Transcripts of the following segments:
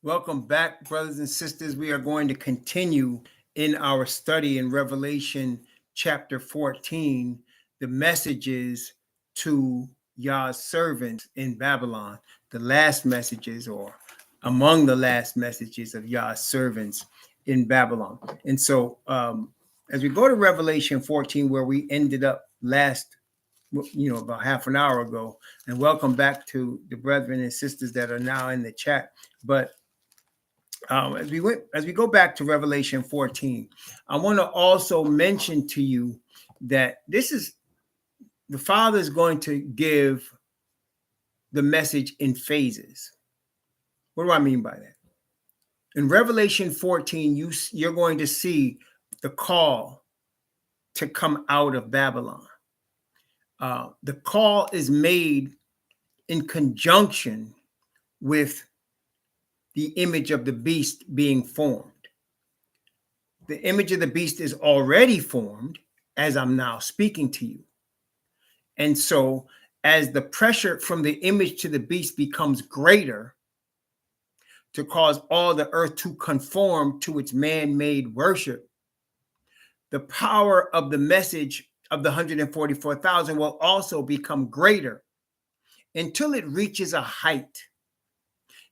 Welcome back, brothers and sisters. We are going to continue in our study in Revelation chapter 14, the messages to Yah's servants in Babylon, the last messages or among the last messages of Yah's servants in Babylon. And so as we go to Revelation 14, where we ended up last about half an hour ago, and welcome back to the brethren and sisters that are now in the chat. But as we go back to Revelation 14, I want to also mention to you that this is the Father is going to give the message in phases. What do I mean by that? In Revelation 14, you're going to see the call to come out of Babylon. The call is made in conjunction with the image of the beast being formed. The image of the beast is already formed as I'm now speaking to you. And so as the pressure from the image to the beast becomes greater to cause all the earth to conform to its man-made worship, the power of the message of the 144,000 will also become greater until it reaches a height.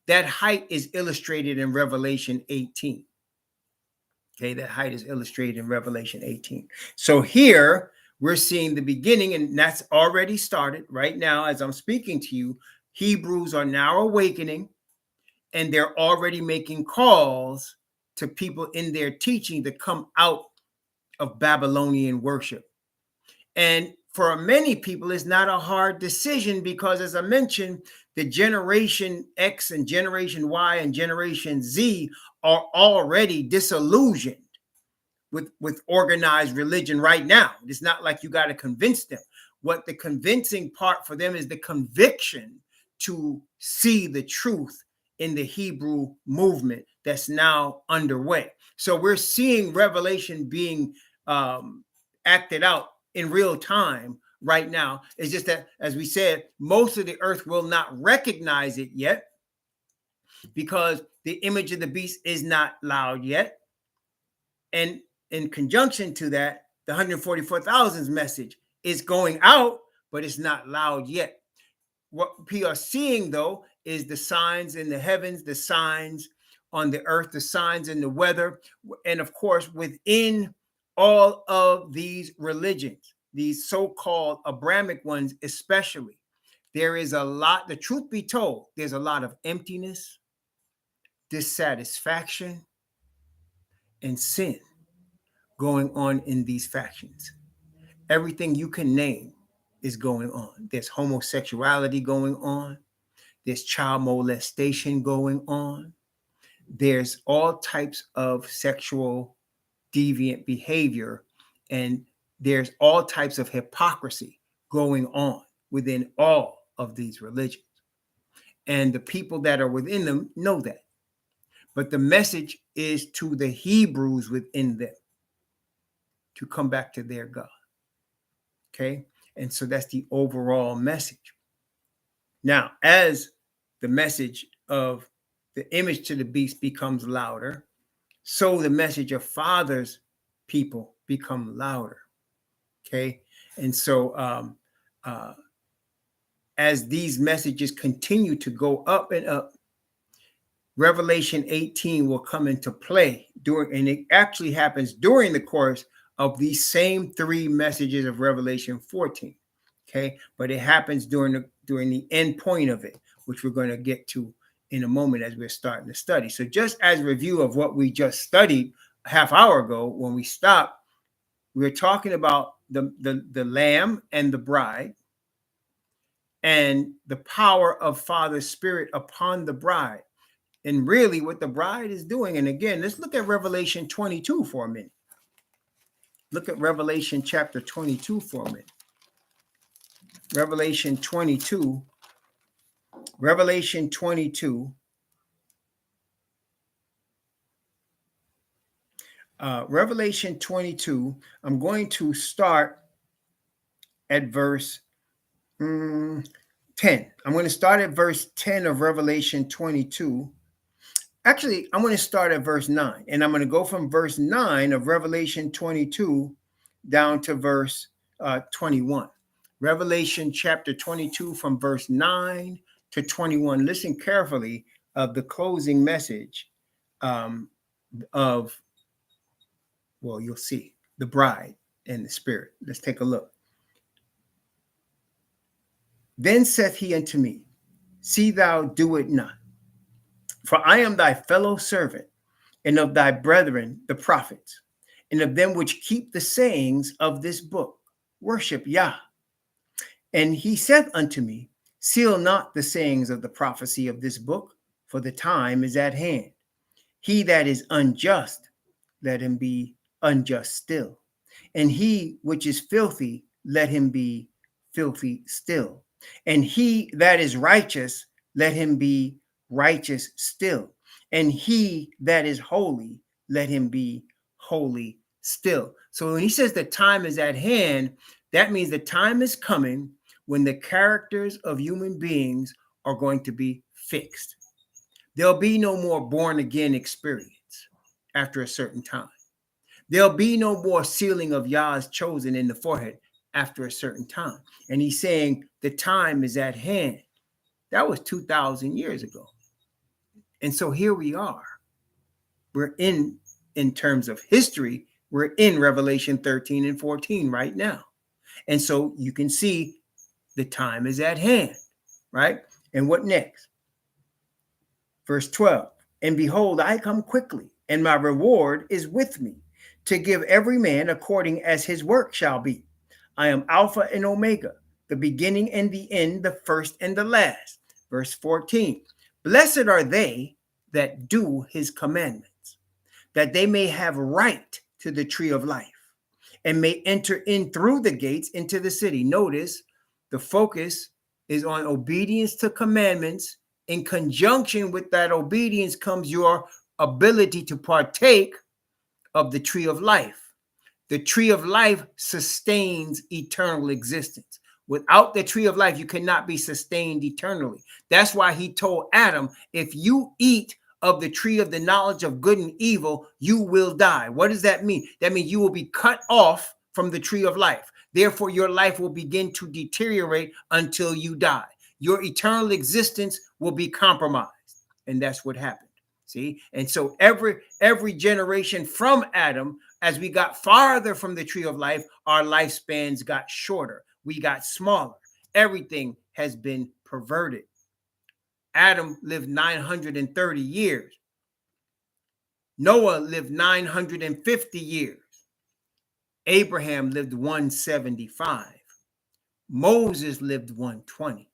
That height is illustrated in Revelation 18. Okay, that height is illustrated in Revelation 18. So here we're seeing the beginning, and that's already started right now as I'm speaking to you. Hebrews are now awakening, and they're already making calls to people in their teaching to come out of Babylonian worship. And for many people, it's not a hard decision because, as I mentioned, the Generation X and Generation Y and Generation Z are already disillusioned with organized religion right now. It's not like you got to convince them. What the convincing part for them is the conviction to see the truth in the Hebrew movement that's now underway. So we're seeing Revelation being acted out in real time right now. It's just that, as we said, most of the earth will not recognize it yet because the image of the beast is not loud yet. And in conjunction to that, the 144,000's message is going out, but it's not loud yet. What we are seeing, though, is the signs in the heavens, the signs on the earth, the signs in the weather. And of course, within all of these religions, these so-called Abrahamic ones especially, there is a lot, the truth be told, there's a lot of emptiness, dissatisfaction, and sin going on in these factions. Everything you can name is going on. There's homosexuality going on. There's child molestation going on. There's all types of sexual deviant behavior, and there's all types of hypocrisy going on within all of these religions. And the people that are within them know that. But the message is to the Hebrews within them to come back to their God. Okay? And so that's the overall message. Now, as the message of the image to the beast becomes louder, so the message of Father's people become louder. Okay? And so as these messages continue to go up and up, Revelation 18 will come into play and it actually happens during the course of these same three messages of Revelation 14. Okay, but it happens during the end point of it, which we're going to get to in a moment as we're starting to study. So just as a review of what we just studied a half hour ago, when we stopped, we were talking about the lamb and the bride and the power of Father's Spirit upon the bride. And really what the bride is doing. And again, let's look at Revelation 22 for a minute. Look at Revelation chapter 22 for a minute. Revelation 22. Revelation 22. Revelation 22. I'm going to start at verse 10. I'm going to start at verse 10 of Revelation 22. Actually, I'm going to start at verse 9, and I'm going to go from verse 9 of Revelation 22 down to verse 21. Revelation chapter 22 from verse 9 to 21. Listen carefully of the closing message of, well, you'll see, the bride and the Spirit. Let's take a look. Then saith he unto me, see thou do it not, for I am thy fellow servant, and of thy brethren the prophets, and of them which keep the sayings of this book. Worship Yah. And he said unto me, seal not the sayings of the prophecy of this book, for the time is at hand. He that is unjust, let him be unjust still. And he which is filthy, let him be filthy still. And he that is righteous, let him be righteous still. And he that is holy, let him be holy still. So when he says the time is at hand, that means the time is coming when the characters of human beings are going to be fixed. There'll be no more born again experience after a certain time. There'll be no more sealing of Yah's chosen in the forehead after a certain time. And he's saying the time is at hand. That was 2,000 years ago. And so here we are. We're in terms of history, we're in Revelation 13 and 14 right now. And so you can see the time is at hand, right? And what next? Verse 12, and behold, I come quickly, and my reward is with me, to give every man according as his work shall be. I am Alpha and Omega, the beginning and the end, the first and the last. Verse 14, blessed are they that do his commandments, that they may have right to the tree of life, and may enter in through the gates into the city. Notice the focus is on obedience to commandments. In conjunction with that obedience comes your ability to partake of the tree of life. The tree of life sustains eternal existence. Without the tree of life, you cannot be sustained eternally. That's why he told Adam, if you eat of the tree of the knowledge of good and evil, you will die. What does that mean? That means you will be cut off from the tree of life. Therefore, your life will begin to deteriorate until you die. Your eternal existence will be compromised. And that's what happened. See? And so every generation from Adam, as we got farther from the tree of life, our lifespans got shorter. We got smaller. Everything has been perverted. Adam lived 930 years. Noah lived 950 years. Abraham lived 175. Moses lived 120.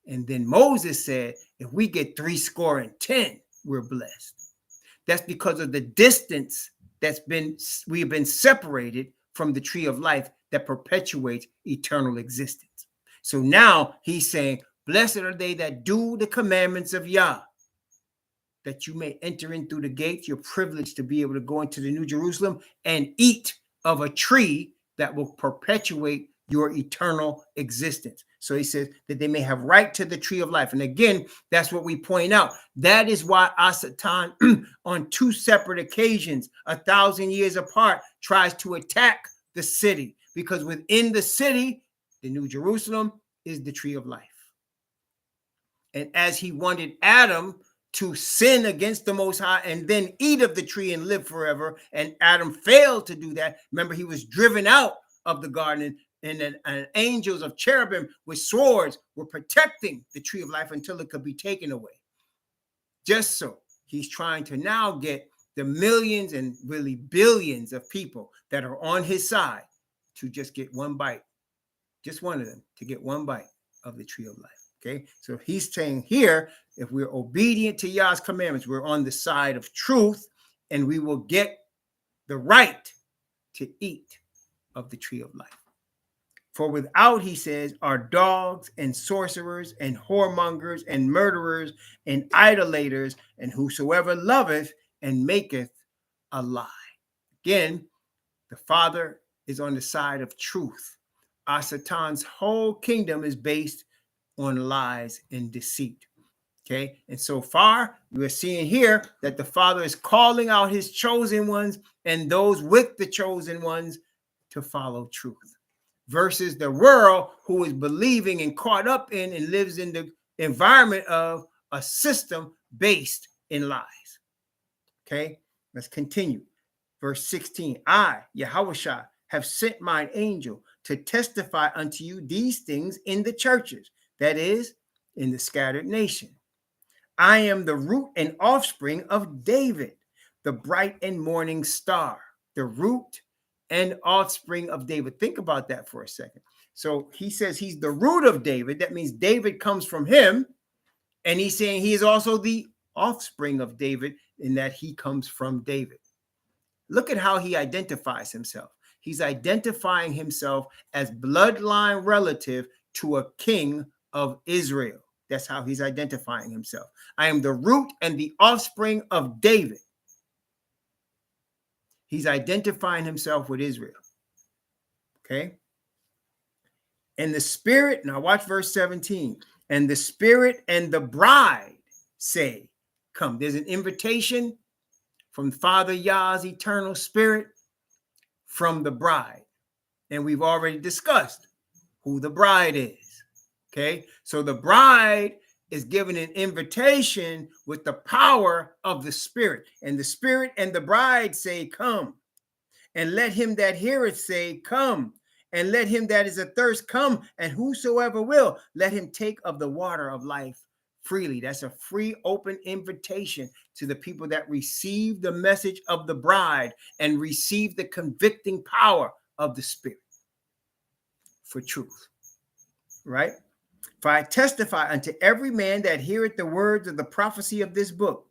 And then Moses said, if we get 70, we're blessed. That's because of the distance we've been separated from the tree of life that perpetuates eternal existence. So now he's saying, blessed are they that do the commandments of Yah, that you may enter in through the gates. You're privileged to be able to go into the New Jerusalem and eat of a tree that will perpetuate your eternal existence. So he says that they may have right to the tree of life. And again, that's what we point out. That is why Asatan, on two separate occasions, 1,000 years apart, tries to attack the city, because within the city, the New Jerusalem is the tree of life. And as he wanted Adam to sin against the Most High and then eat of the tree and live forever, and Adam failed to do that. Remember, he was driven out of the garden, and angels of cherubim with swords were protecting the tree of life until it could be taken away. Just so he's trying to now get the millions and really billions of people that are on his side to just get one bite, just one of them, to get one bite of the tree of life. Okay, so he's saying here, if we're obedient to Yah's commandments, we're on the side of truth, and we will get the right to eat of the tree of life. For without, he says, are dogs and sorcerers and whoremongers and murderers and idolaters, and whosoever loveth and maketh a lie. Again, the Father is on the side of truth. Satan's whole kingdom is based on lies and deceit. Okay. And so far, we're seeing here that the Father is calling out his chosen ones and those with the chosen ones to follow truth, versus the world, who is believing and caught up in and lives in the environment of a system based in lies. Okay. Let's continue. Verse 16, I, Yahushua, have sent mine angel to testify unto you these things in the churches, that is, in the scattered nation. I am the root and offspring of David, the bright and morning star, the root and offspring of David. Think about that for a second. So he says he's the root of David. That means David comes from him. And he's saying he is also the offspring of David in that he comes from David. Look at how he identifies himself. He's identifying himself as bloodline relative to a king of Israel. That's how he's identifying himself. I am the root and the offspring of David. He's identifying himself with Israel. Okay. And the Spirit, now watch verse 17. And the Spirit and the bride say, come. There's an invitation from Father Yah's eternal Spirit, from the bride. And we've already discussed who the bride is. Okay. So the bride is given an invitation with the power of the Spirit. And the Spirit and the bride say, come. And let him that heareth say, come. And let him that is athirst come. And whosoever will, let him take of the water of life freely. That's a free, open invitation to the people that receive the message of the bride and receive the convicting power of the Spirit for truth. Right? For I testify unto every man that heareth the words of the prophecy of this book.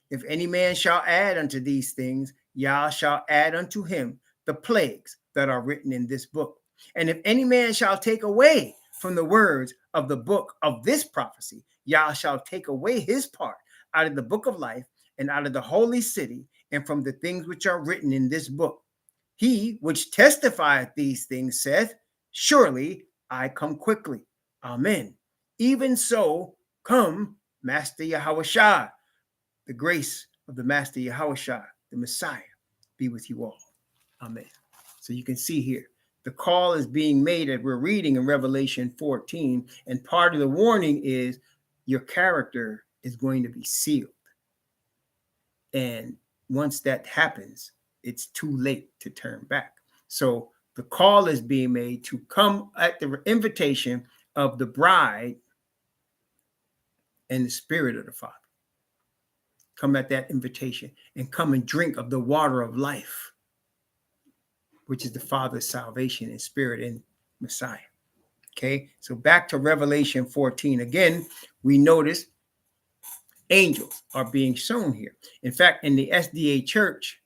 If any man shall add unto these things, Yah shall add unto him the plagues that are written in this book. And if any man shall take away from the words of the book of this prophecy, Yah shall take away his part out of the book of life and out of the holy city and from the things which are written in this book. He which testifieth these things saith, surely I come quickly. Amen. Even so, come, Master Yahushua. The grace of the Master Yahushua, the Messiah, be with you all. Amen. So you can see here, the call is being made as we're reading in Revelation 14. And part of the warning is your character is going to be sealed. And once that happens, it's too late to turn back. So the call is being made to come at the invitation of the bride and the Spirit of the Father. Come at that invitation and come and drink of the water of life, which is the Father's salvation and Spirit and Messiah. Okay, so back to Revelation 14. Again, we notice angels are being shown here. In fact, in the SDA church,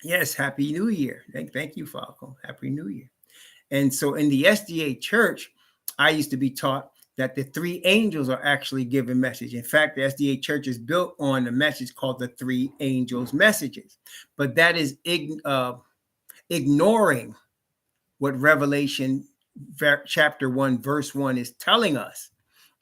yes, Happy New Year. Thank you, Falco. Happy New Year. And so in the SDA church, I used to be taught that the three angels are actually given message. In fact, the SDA church is built on a message called the three angels messages. But that is ignoring what Revelation chapter 1, verse 1 is telling us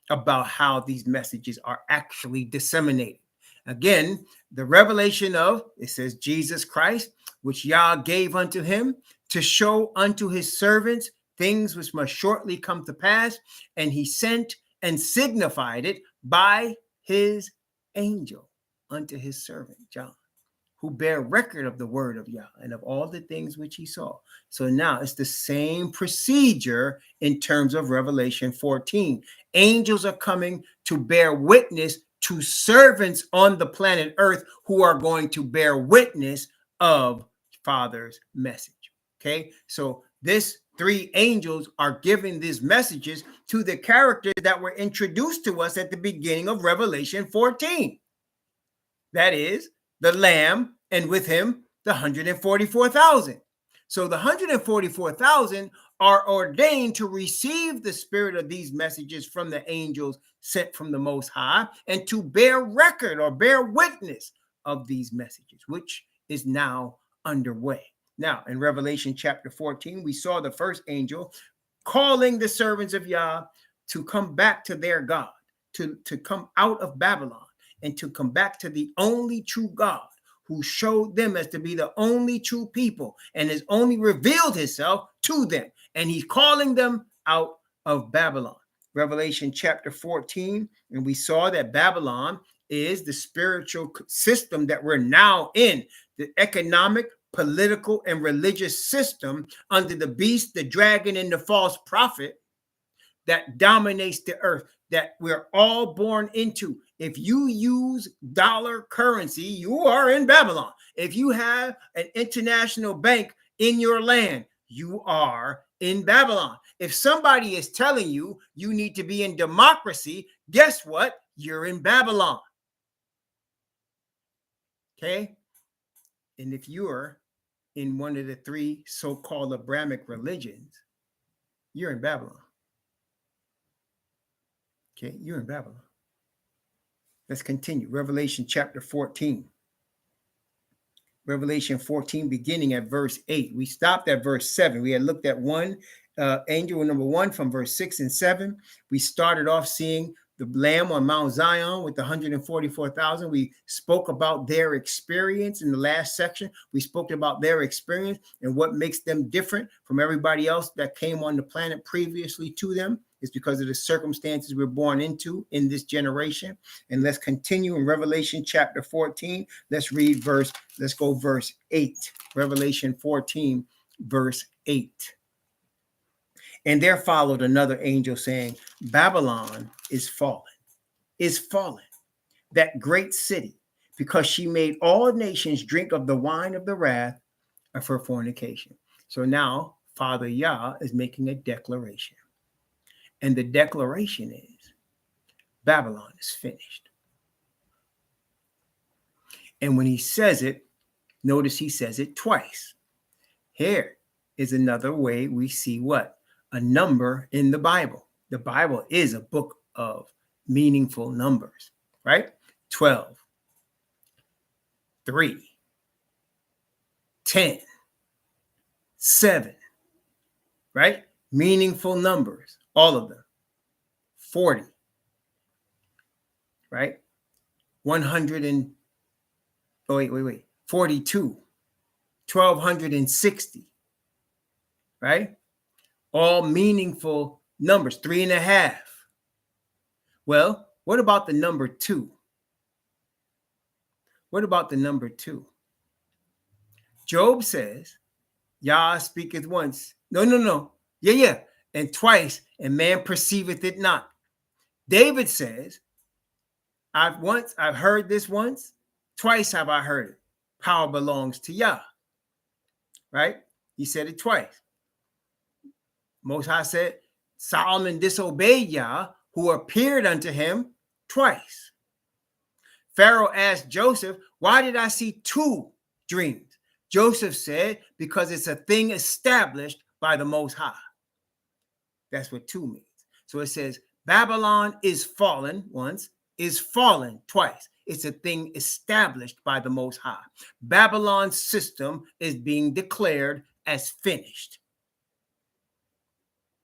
about how these messages are actually disseminated. Again, the revelation of, it says, Jesus Christ, which Yah gave unto him to show unto his servants things which must shortly come to pass. And he sent and signified it by his angel unto his servant John, who bear record of the word of Yah and of all the things which he saw. So now it's the same procedure in terms of Revelation 14. Angels are coming to bear witness to servants on the planet Earth who are going to bear witness of Father's message. Okay, so this three angels are giving these messages to the characters that were introduced to us at the beginning of Revelation 14. That is the Lamb, and with him, the 144,000. So the 144,000 are ordained to receive the spirit of these messages from the angels sent from the Most High and to bear record or bear witness of these messages, which is now underway. Now, in Revelation chapter 14, we saw the first angel calling the servants of Yah to come back to their God. to come out of Babylon and to come back to the only true God, who showed them as to be the only true people and has only revealed himself to them. And he's calling them out of Babylon. Revelation chapter 14, and we saw that Babylon is the spiritual system that we're now in, the economic, political, and religious system under the beast, the dragon, and the false prophet that dominates the earth, that we're all born into. If you use dollar currency, you are in Babylon. If you have an international bank in your land, you are in Babylon. If somebody is telling you you need to be in democracy, guess what? You're in Babylon. Okay? And if you're in one of the three so-called Abrahamic religions, you're in Babylon. Okay, you're in Babylon. Let's continue. Revelation chapter 14. Revelation 14, beginning at verse 8. We stopped at verse 7. We had looked at angel number 1 from verse 6 and 7. We started off seeing the Lamb on Mount Zion with the 144,000. We spoke about their experience in the last section. We spoke about their experience and what makes them different from everybody else that came on the planet previously to them. It's because of the circumstances we're born into in this generation. And let's continue in Revelation chapter 14. Let's go verse 8. Revelation 14, verse 8. And there followed another angel saying, Babylon is fallen, that great city, because she made all nations drink of the wine of the wrath of her fornication. So now Father Yah is making a declaration. And the declaration is, Babylon is finished. And when he says it, notice he says it twice. Here is another way we see what? A number in the Bible. The Bible is a book of meaningful numbers, right? 12, 3, 10, 7, right? Meaningful numbers, all of them. 40, right? 42, 1260, right? All meaningful numbers. 3.5. Well, what about the number 2? What about the number 2? Job says, Yah speaketh once. No. Yeah. And twice, and man perceiveth it not. David says, I've heard this once, twice have I heard it. Power belongs to Yah. Right? He said it twice. Most High said, Solomon disobeyed Yah, who appeared unto him twice. Pharaoh asked Joseph, why did I see 2 dreams? Joseph said, because it's a thing established by the Most High. That's what 2 means. So it says, Babylon is fallen once, is fallen twice. It's a thing established by the Most High. Babylon's system is being declared as finished.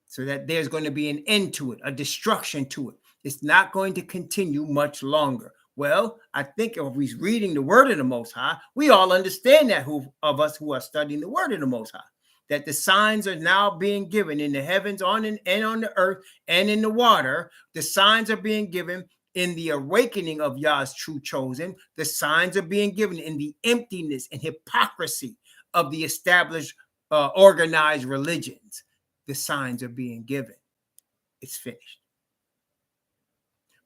So that there's going to be an end to it, a destruction to it. It's not going to continue much longer. Well, I think if we're reading the word of the Most High, we all understand that who of us who are studying the word of the Most High, that the signs are now being given in the heavens, and on the earth, and in the water. The signs are being given in the awakening of Yah's true chosen. The signs are being given in the emptiness and hypocrisy of the established organized religions. The signs are being given. It's finished.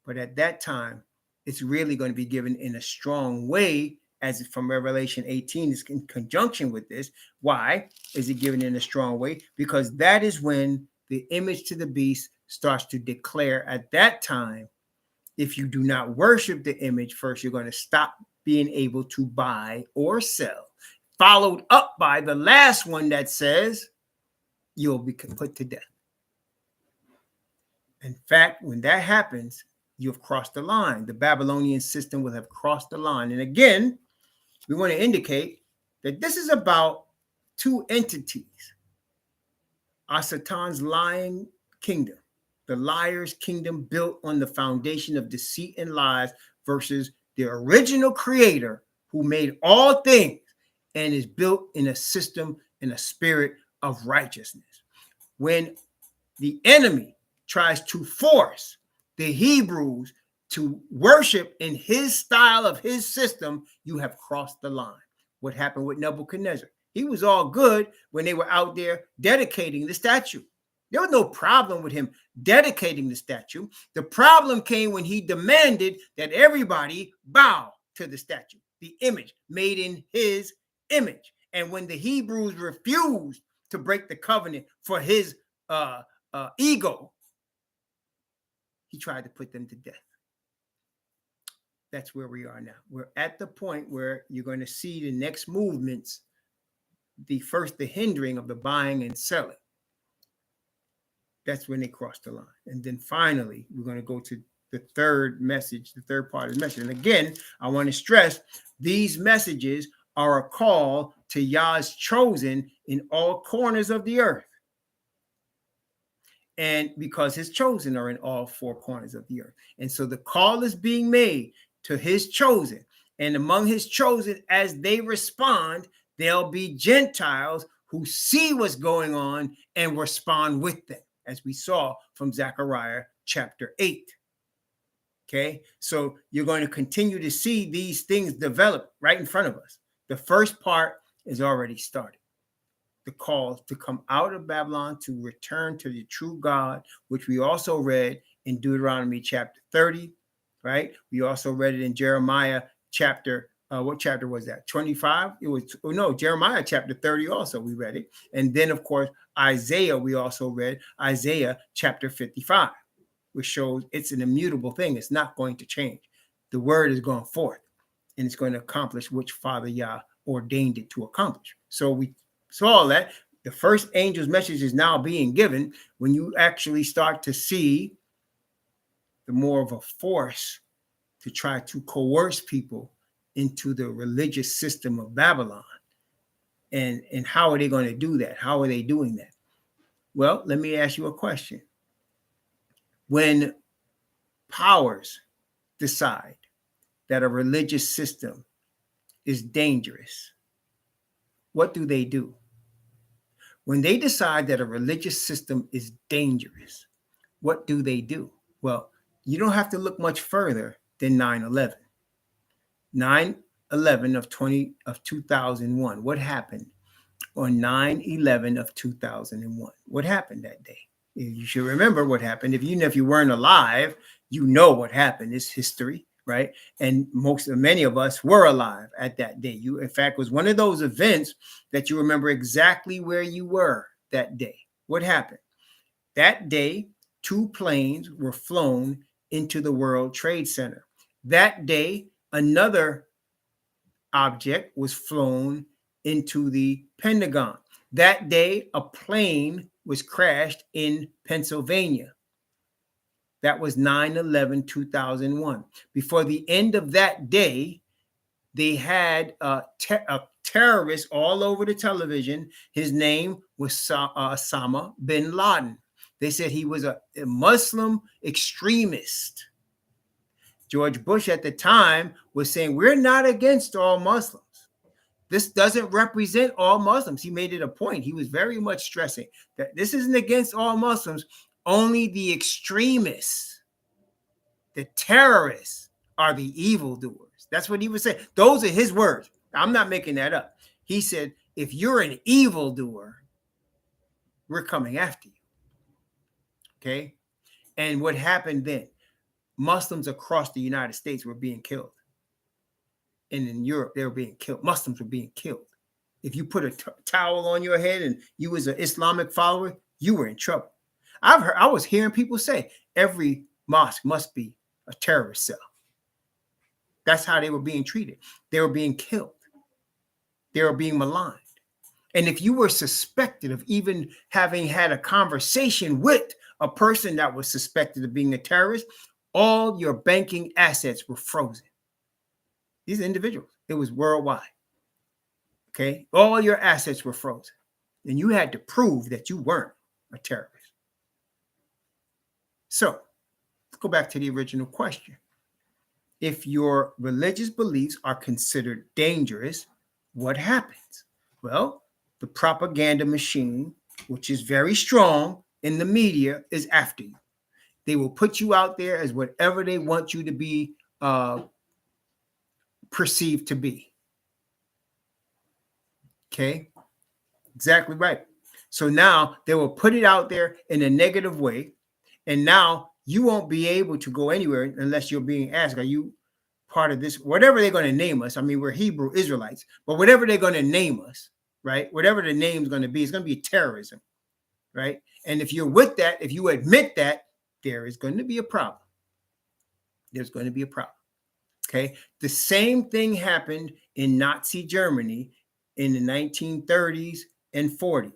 But at that time, it's really going to be given in a strong way, as from Revelation 18 is in conjunction with this. Why is it given in a strong way? Because that is when the image to the beast starts to declare at that time, if you do not worship the image first, you're going to stop being able to buy or sell. Followed up by the last one that says, you'll be put to death. In fact, when that happens, you've crossed the line. The Babylonian system will have crossed the line. And again, we want to indicate that this is about 2 entities. Satan's lying kingdom, the liar's kingdom built on the foundation of deceit and lies versus the original creator who made all things and is built in a system, in a spirit of righteousness. When the enemy tries to force the Hebrews to worship in his style of his system, you have crossed the line. What happened with Nebuchadnezzar? He was all good when they were out there dedicating the statue. There was no problem with him dedicating the statue. The problem came when he demanded that everybody bow to the statue, the image made in his image. And when the Hebrews refused to break the covenant for his ego, he tried to put them to death. That's where we are now. We're at the point where you're going to see the next movements, the hindering of the buying and selling. That's when they cross the line. And then finally, we're going to go to the third message, the third part of the message. And again, I want to stress these messages are a call to Yah's chosen in all corners of the earth. And because his chosen are in all four corners of the earth. And so the call is being made to his chosen. And among his chosen, as they respond, there'll be Gentiles who see what's going on and respond with them, as we saw from Zechariah chapter 8. Okay, so you're going to continue to see these things develop right in front of us. The first part is already started. The call to come out of Babylon, to return to the true God, which we also read in Deuteronomy chapter 30, right? We also read it in Jeremiah chapter, what chapter was that? 25? It was, Jeremiah chapter 30 also, we read it. And then, of course, Isaiah, we also read Isaiah chapter 55, which shows it's an immutable thing. It's not going to change. The word is going forth, and it's going to accomplish which Father Yah ordained it to accomplish. So we saw that the first angel's message is now being given when you actually start to see the more of a force to try to coerce people into the religious system of Babylon. And how are they going to do that? How are they doing that? Well, let me ask you a question. When powers decide that a religious system is dangerous, what do they do? When they decide that a religious system is dangerous, what do they do? Well, you don't have to look much further than 9/11. 9/11 of 2001. What happened on 9/11 of 2001? What happened that day? You should remember what happened. Even if you weren't alive, you know what happened. It's history, right? And many of us were alive at that day. You, in fact, was one of those events that you remember exactly where you were that day. What happened? That day, 2 planes were flown into the World Trade Center. That day, another object was flown into the Pentagon. That day, a plane was crashed in Pennsylvania. That was 9/11/2001. Before the end of that day, they had a terrorist all over the television. His name was Osama bin Laden. They said he was a Muslim extremist. George Bush at the time was saying, we're not against all Muslims. This doesn't represent all Muslims. He made it a point. He was very much stressing that this isn't against all Muslims. Only the extremists, the terrorists, are the evildoers. That's what he was saying. Those are his words. I'm not making that up. He said, if you're an evildoer, we're coming after you. Okay? And what happened then? Muslims across the United States were being killed. And in Europe, they were being killed. Muslims were being killed. If you put a towel on your head and you was an Islamic follower, you were in trouble. I was hearing people say every mosque must be a terrorist cell. That's how they were being treated. They were being killed. They were being maligned. And if you were suspected of even having had a conversation with a person that was suspected of being a terrorist, all your banking assets were frozen. These individuals, it was worldwide. Okay, all your assets were frozen, and you had to prove that you weren't a terrorist. So let's go back to the original question. If your religious beliefs are considered dangerous, what happens? Well, the propaganda machine, which is very strong in the media, is after you. They will put you out there as whatever they want you to be perceived to be. Okay, exactly right. So now they will put it out there in a negative way, and now you won't be able to go anywhere unless you're being asked, are you part of this? Whatever they're going to name us. I mean, we're Hebrew Israelites, but whatever they're going to name us, right? Whatever the name is going to be, it's going to be terrorism, right? And if you're with that, if you admit that, there is going to be a problem. There's going to be a problem. Okay. The same thing happened in Nazi Germany in the 1930s and 40s.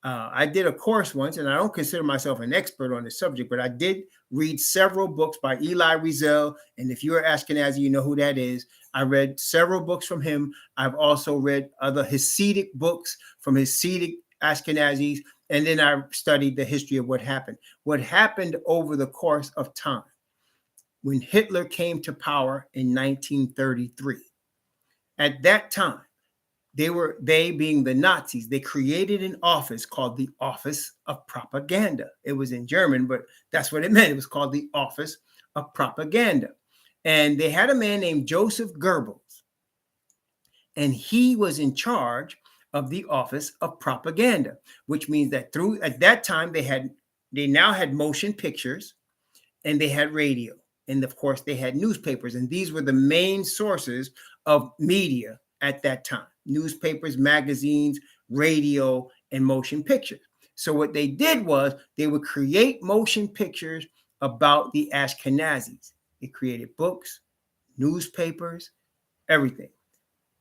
I did a course once, and I don't consider myself an expert on the subject, but I did read several books by Elie Wiesel. And if you're Ashkenazi, you know who that is. I read several books from him. I've also read other Hasidic books from Hasidic Ashkenazis. And then I studied the history of what happened. What happened over the course of time. When Hitler came to power in 1933. At that time, they being the Nazis, they created an office called the Office of Propaganda. It was in German, but that's what it meant. It was called the Office of Propaganda. And they had a man named Joseph Goebbels, and he was in charge of the Office of Propaganda, which means that at that time they now had motion pictures and they had radio. And of course, they had newspapers, and these were the main sources of media at that time: newspapers, magazines, radio, and motion pictures. So what they did was they would create motion pictures about the Ashkenazis. They created books, newspapers, everything.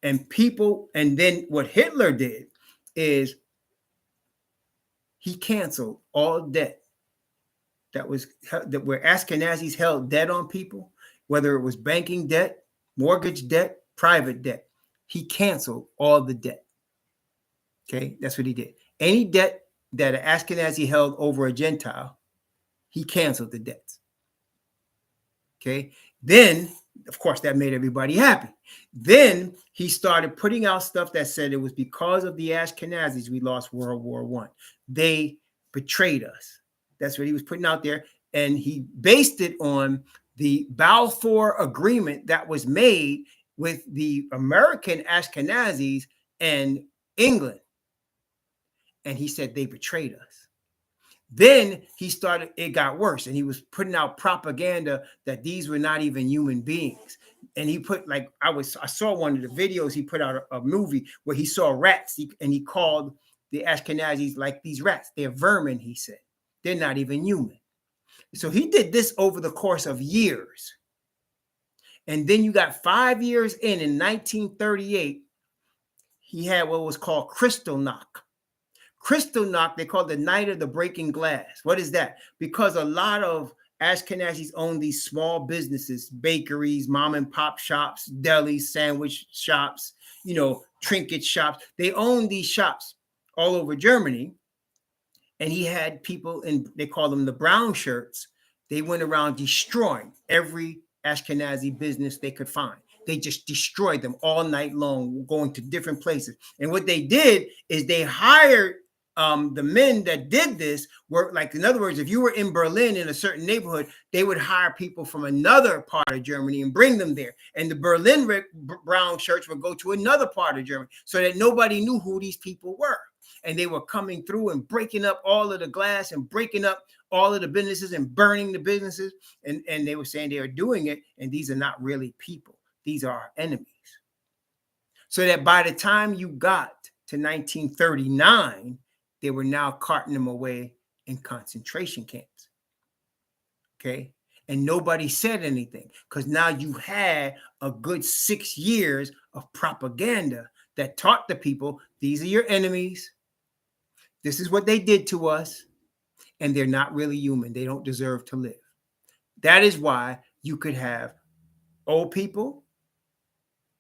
And then what Hitler did is he canceled all debt that where Ashkenazis held debt on people, whether it was banking debt, mortgage debt, private debt. He canceled all the debt. Okay, that's what he did. Any debt that an Ashkenazi held over a Gentile, he canceled the debts. Okay, then, of course, that made everybody happy. Then he started putting out stuff that said it was because of the Ashkenazis we lost World War I. They betrayed us. That's what he was putting out there. And he based it on the Balfour Agreement that was made with the American Ashkenazis and England. And he said they betrayed us. Then it got worse, and he was putting out propaganda that these were not even human beings. And he put, like, I saw one of the videos, he put out a movie where he saw rats, and he called the Ashkenazis like these rats. They're vermin, he said. They're not even human. So he did this over the course of years. And then you got 5 years in 1938, he had what was called Kristallnacht. Kristallnacht, they call the Night of the Breaking Glass. What is that? Because a lot of Ashkenazis own these small businesses, bakeries, mom and pop shops, delis, sandwich shops, trinket shops. They own these shops all over Germany. And he had people they call them the brown shirts. They went around destroying every Ashkenazi business they could find. They just destroyed them all night long, going to different places. And what they did is they hired the men that did this were, like, in other words, if you were in Berlin in a certain neighborhood, they would hire people from another part of Germany and bring them there. And the Berlin brown shirts would go to another part of Germany so that nobody knew who these people were. And they were coming through and breaking up all of the glass and breaking up all of the businesses and burning the businesses. And they were saying they are doing it. And these are not really people. These are our enemies. So that by the time you got to 1939, they were now carting them away in concentration camps. Okay. And nobody said anything because now you had a good 6 years of propaganda that taught the people, these are your enemies. This is what they did to us. And they're not really human. They don't deserve to live. That is why you could have old people,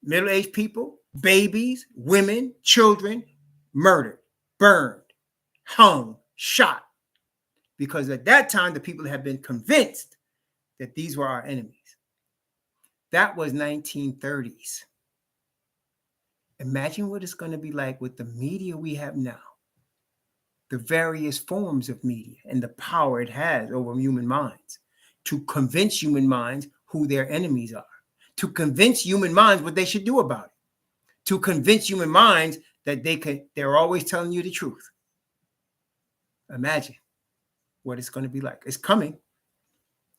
middle-aged people, babies, women, children murdered, burned, hung, shot. because at that time, the people had been convinced that these were our enemies. That was 1930s. Imagine what it's going to be like with the media we have now, the various forms of media and the power it has over human minds to convince human minds who their enemies are, to convince human minds what they should do about it, to convince human minds that they're always telling you the truth. Imagine what it's going to be like. It's coming.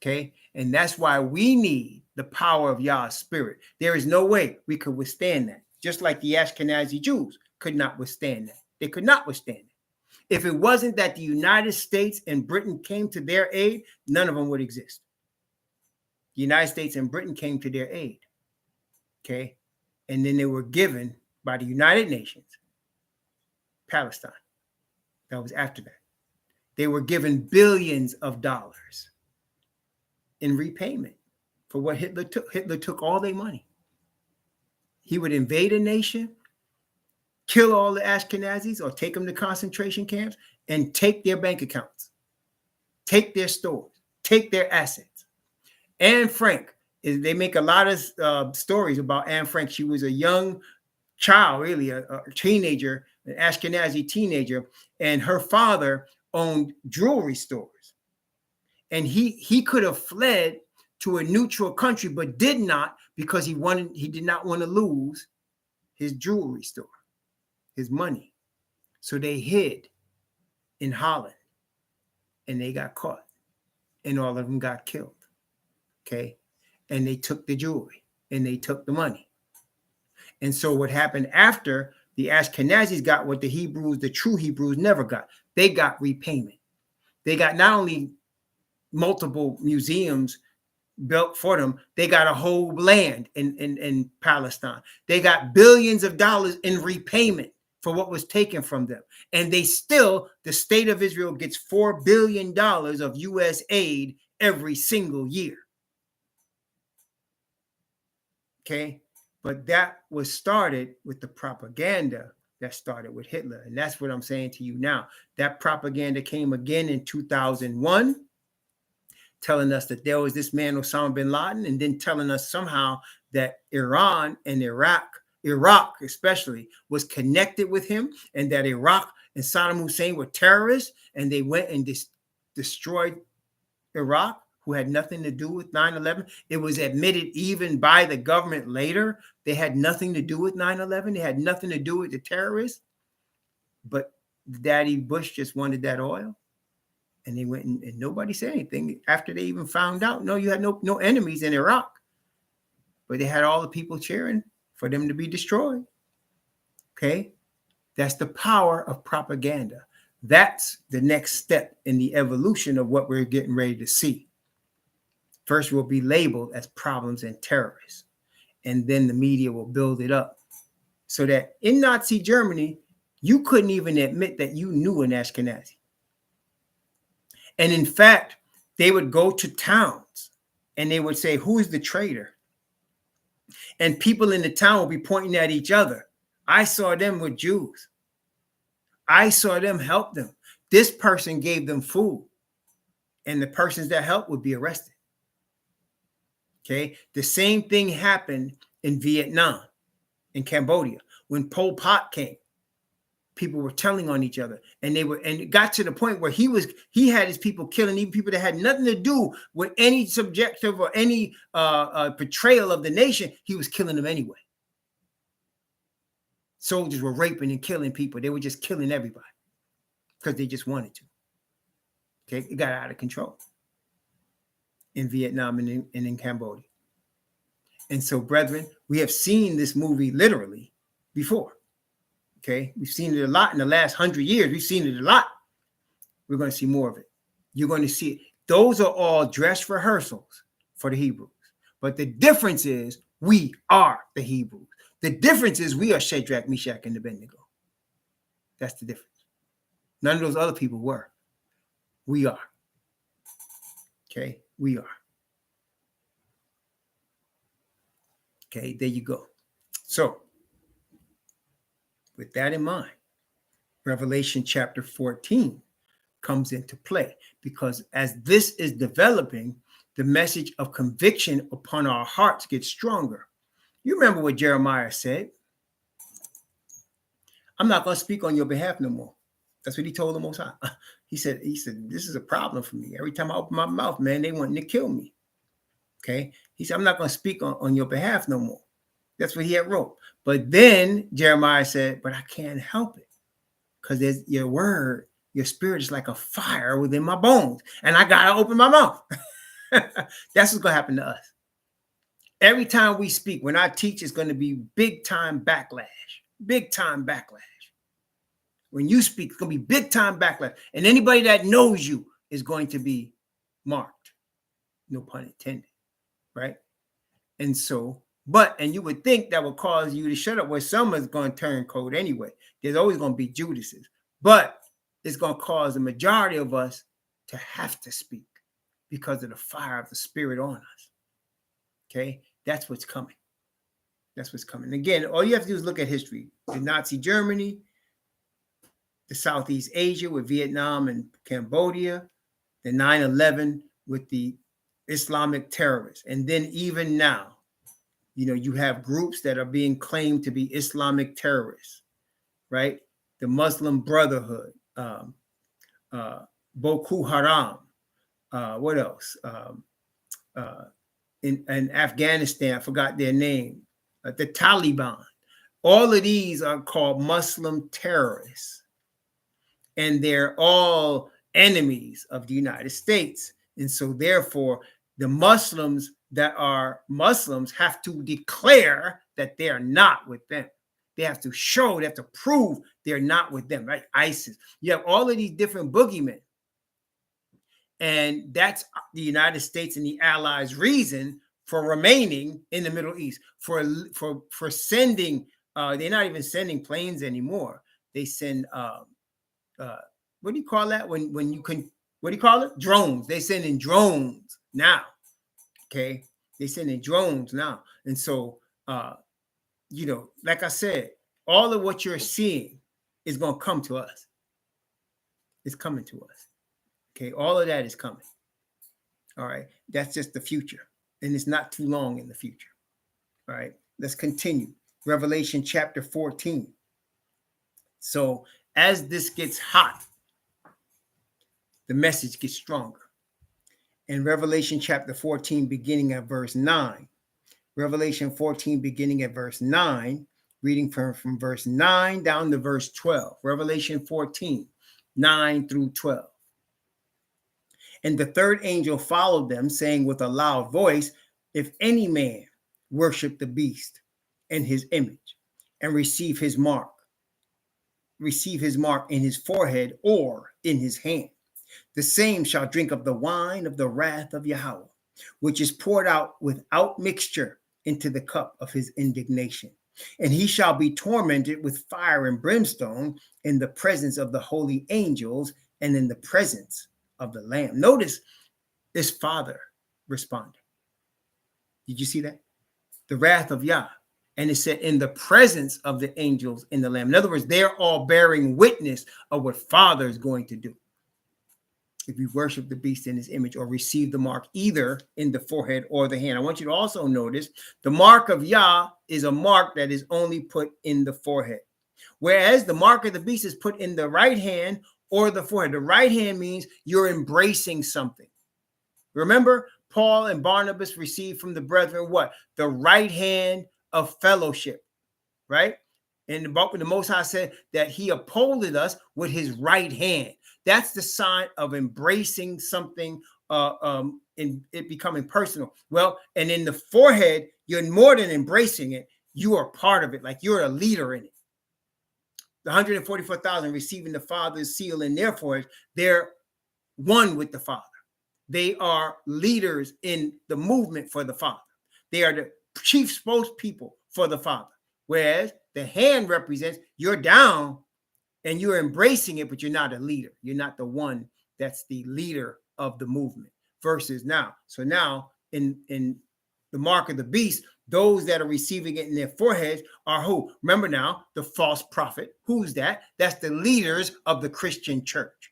Okay. And that's why we need the power of Yah's spirit. There is no way we could withstand that. Just like the Ashkenazi Jews could not withstand that. They could not withstand it. If it wasn't that the United States and Britain came to their aid, none of them would exist. The United States and Britain came to their aid. Okay. And then they were given by the United Nations Palestine. That was after that. They were given billions of dollars in repayment for what Hitler took. Hitler took all their money. He would invade a nation, kill all the Ashkenazis or take them to concentration camps and take their bank accounts, take their stores, take their assets. Anne Frank, they make a lot of stories about Anne Frank. She was a young child, really, a teenager, an Ashkenazi teenager, and her father owned jewelry stores. And he could have fled to a neutral country, but did not, because he did not want to lose his jewelry store, his money. So they hid in Holland and they got caught and all of them got killed. Okay. And they took the jewelry and they took the money. And so what happened after, the Ashkenazis got what the Hebrews, the true Hebrews, never got. They got repayment. They got not only multiple museums built for them, they got a whole land in Palestine. They got billions of dollars in repayment for what was taken from them. And the state of Israel gets $4 billion of U.S. aid every single year. Okay. But that was started with the propaganda that started with Hitler. And that's what I'm saying to you now. That propaganda came again in 2001, telling us that there was this man, Osama bin Laden, and then telling us somehow that Iran and Iraq especially, was connected with him, and that Iraq and Saddam Hussein were terrorists, and they went and destroyed Iraq, who had nothing to do with 9/11. It was admitted even by the government later. They had nothing to do with 9/11. They had nothing to do with the terrorists. But Daddy Bush just wanted that oil. And they went and nobody said anything after they even found out. No, you had no enemies in Iraq. But they had all the people cheering for them to be destroyed. Okay? That's the power of propaganda. That's the next step in the evolution of what we're getting ready to see. First, we'll be labeled as problems and terrorists. And then the media will build it up. So that in Nazi Germany, you couldn't even admit that you knew an Ashkenazi. And in fact, they would go to towns and they would say, who is the traitor? And people in the town would be pointing at each other. I saw them with Jews. I saw them help them. This person gave them food. And the persons that helped would be arrested. Okay. The same thing happened in Vietnam, in Cambodia. When Pol Pot came, people were telling on each other, and it got to the point where he had his people killing even people that had nothing to do with any subjective or any portrayal of the nation. He was killing them anyway. Soldiers were raping and killing people. They were just killing everybody because they just wanted to. Okay, it got out of control in Vietnam and in Cambodia. And so, brethren, we have seen this movie literally before. Okay, we've seen it a lot in the last 100 years. We've seen it a lot. We're going to see more of it. You're going to see it. Those are all dress rehearsals for the Hebrews. But the difference is we are the Hebrews. The difference is we are Shadrach, Meshach, and Abednego. That's the difference. None of those other people were. We are. Okay, we are. Okay, there you go. So, with that in mind, Revelation chapter 14 comes into play, because as this is developing, the message of conviction upon our hearts gets stronger. You remember what Jeremiah said? I'm not going to speak on your behalf no more. That's what he told the Most High. He said, this is a problem for me. Every time I open my mouth, man, they want to kill me. Okay. He said, I'm not going to speak on your behalf no more. That's what he had wrote. But then Jeremiah said, but I can't help it, because there's your word, your spirit is like a fire within my bones, and I got to open my mouth. That's what's going to happen to us. Every time we speak, when I teach, it's going to be big time backlash. Big time backlash. When you speak, it's going to be big time backlash. And anybody that knows you is going to be marked. No pun intended. Right? And so, and you would think that would cause you to shut up, where someone's going to turn cold anyway. There's always going to be Judases. But it's going to cause the majority of us to have to speak because of the fire of the Spirit on us. Okay? That's what's coming. That's what's coming. Again, all you have to do is look at history. The Nazi Germany, the Southeast Asia with Vietnam and Cambodia, the 9/11 with the Islamic terrorists. And then even now, you have groups that are being claimed to be Islamic terrorists, right? The Muslim Brotherhood, Boko Haram, what else? In Afghanistan, I forgot their name, the Taliban. All of these are called Muslim terrorists. And they're all enemies of the United States. And so therefore, the Muslims that are Muslims have to declare that they are not with them. They have to show, they have to prove they're not with them, right? ISIS. You have all of these different boogeymen. And that's the United States and the Allies' reason for remaining in the Middle East, for sending, they're not even sending planes anymore. They send, what do you call that? When you can, what do you call it? Drones. They send in drones now. Okay. They send in drones now. And so, like I said, all of what you're seeing is going to come to us. It's coming to us. Okay. All of that is coming. All right. That's just the future. And it's not too long in the future. All right. Let's continue. Revelation chapter 14. So as this gets hot, the message gets stronger. In Revelation chapter 14, beginning at verse 9. Revelation 14, beginning at verse 9, reading from verse 9 down to verse 12. Revelation 14, 9 through 12. And the third angel followed them, saying with a loud voice, if any man worship the beast and his image, and receive his mark in his forehead or in his hand, the same shall drink of the wine of the wrath of Yahweh, which is poured out without mixture into the cup of his indignation. And he shall be tormented with fire and brimstone in the presence of the holy angels and in the presence of the Lamb. Notice his father responded. Did you see that? The wrath of Yah. And it said in the presence of the angels and the Lamb. In other words, they're all bearing witness of what Father is going to do. If you worship the beast in his image or receive the mark either in the forehead or the hand. I want you to also notice the mark of Yah is a mark that is only put in the forehead, whereas the mark of the beast is put in the right hand or the forehead. The right hand means you're embracing something. Remember, Paul and Barnabas received from the brethren what? The right hand of fellowship, right? And the Most High said that he upholded us with his right hand. That's the sign of embracing something, in it becoming personal. Well, and in the forehead, you're more than embracing it. You are part of it, like you're a leader in it. The 144,000 receiving the Father's seal in their forehead, they're one with the Father. They are leaders in the movement for the Father. They are the chief spokespeople for the Father. Whereas the hand represents you're down and you're embracing it, but you're not a leader. You're not the one that's the leader of the movement versus now. So now in the mark of the beast, those that are receiving it in their foreheads are who? Remember now, the false prophet. Who's that? That's the leaders of the Christian church.